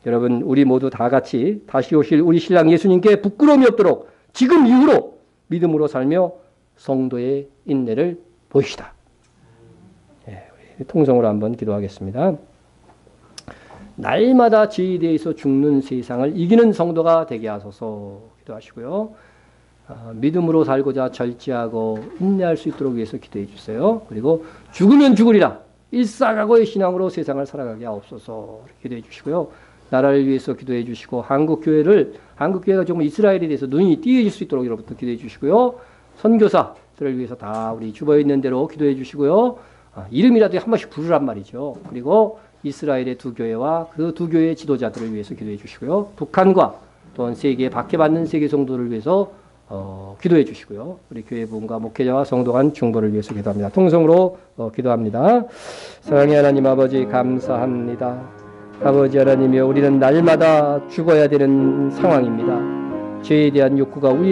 여러분, 우리 모두 다 같이 다시 오실 우리 신랑 예수님께 부끄러움이 없도록 지금 이후로 믿음으로 살며 성도의 인내를 보이시다. 예, 우리 통성으로 한번 기도하겠습니다. 날마다 죄에 대해서 죽는 세상을 이기는 성도가 되게 하소서. 기도하시고요. 믿음으로 살고자 절제하고 인내할 수 있도록 위해서 기도해 주세요. 그리고 죽으면 죽으리라. 일사각오의 신앙으로 세상을 살아가게 하옵소서. 기도해 주시고요. 나라를 위해서 기도해 주시고 한국교회가 조금 이스라엘에 대해서 눈이 띄어질 수 있도록 여러분들 기도해 주시고요. 선교사들을 위해서 다 우리 주보에 있는 대로 기도해 주시고요. 이름이라도 한 번씩 부르란 말이죠. 그리고 이스라엘의 두 교회와 그 두 교회의 지도자들을 위해서 기도해 주시고요. 북한과 또한 세계 박해받는 세계 성도를 위해서 기도해 주시고요. 우리 교회 부흥과 목회자와 성도 간 중보를 위해서 기도합니다. 통성으로 기도합니다. 사랑의 하나님 아버지 감사합니다. 아버지 하나님이여, 우리는 날마다 죽어야 되는 상황입니다. 죄에 대한 욕구가 우리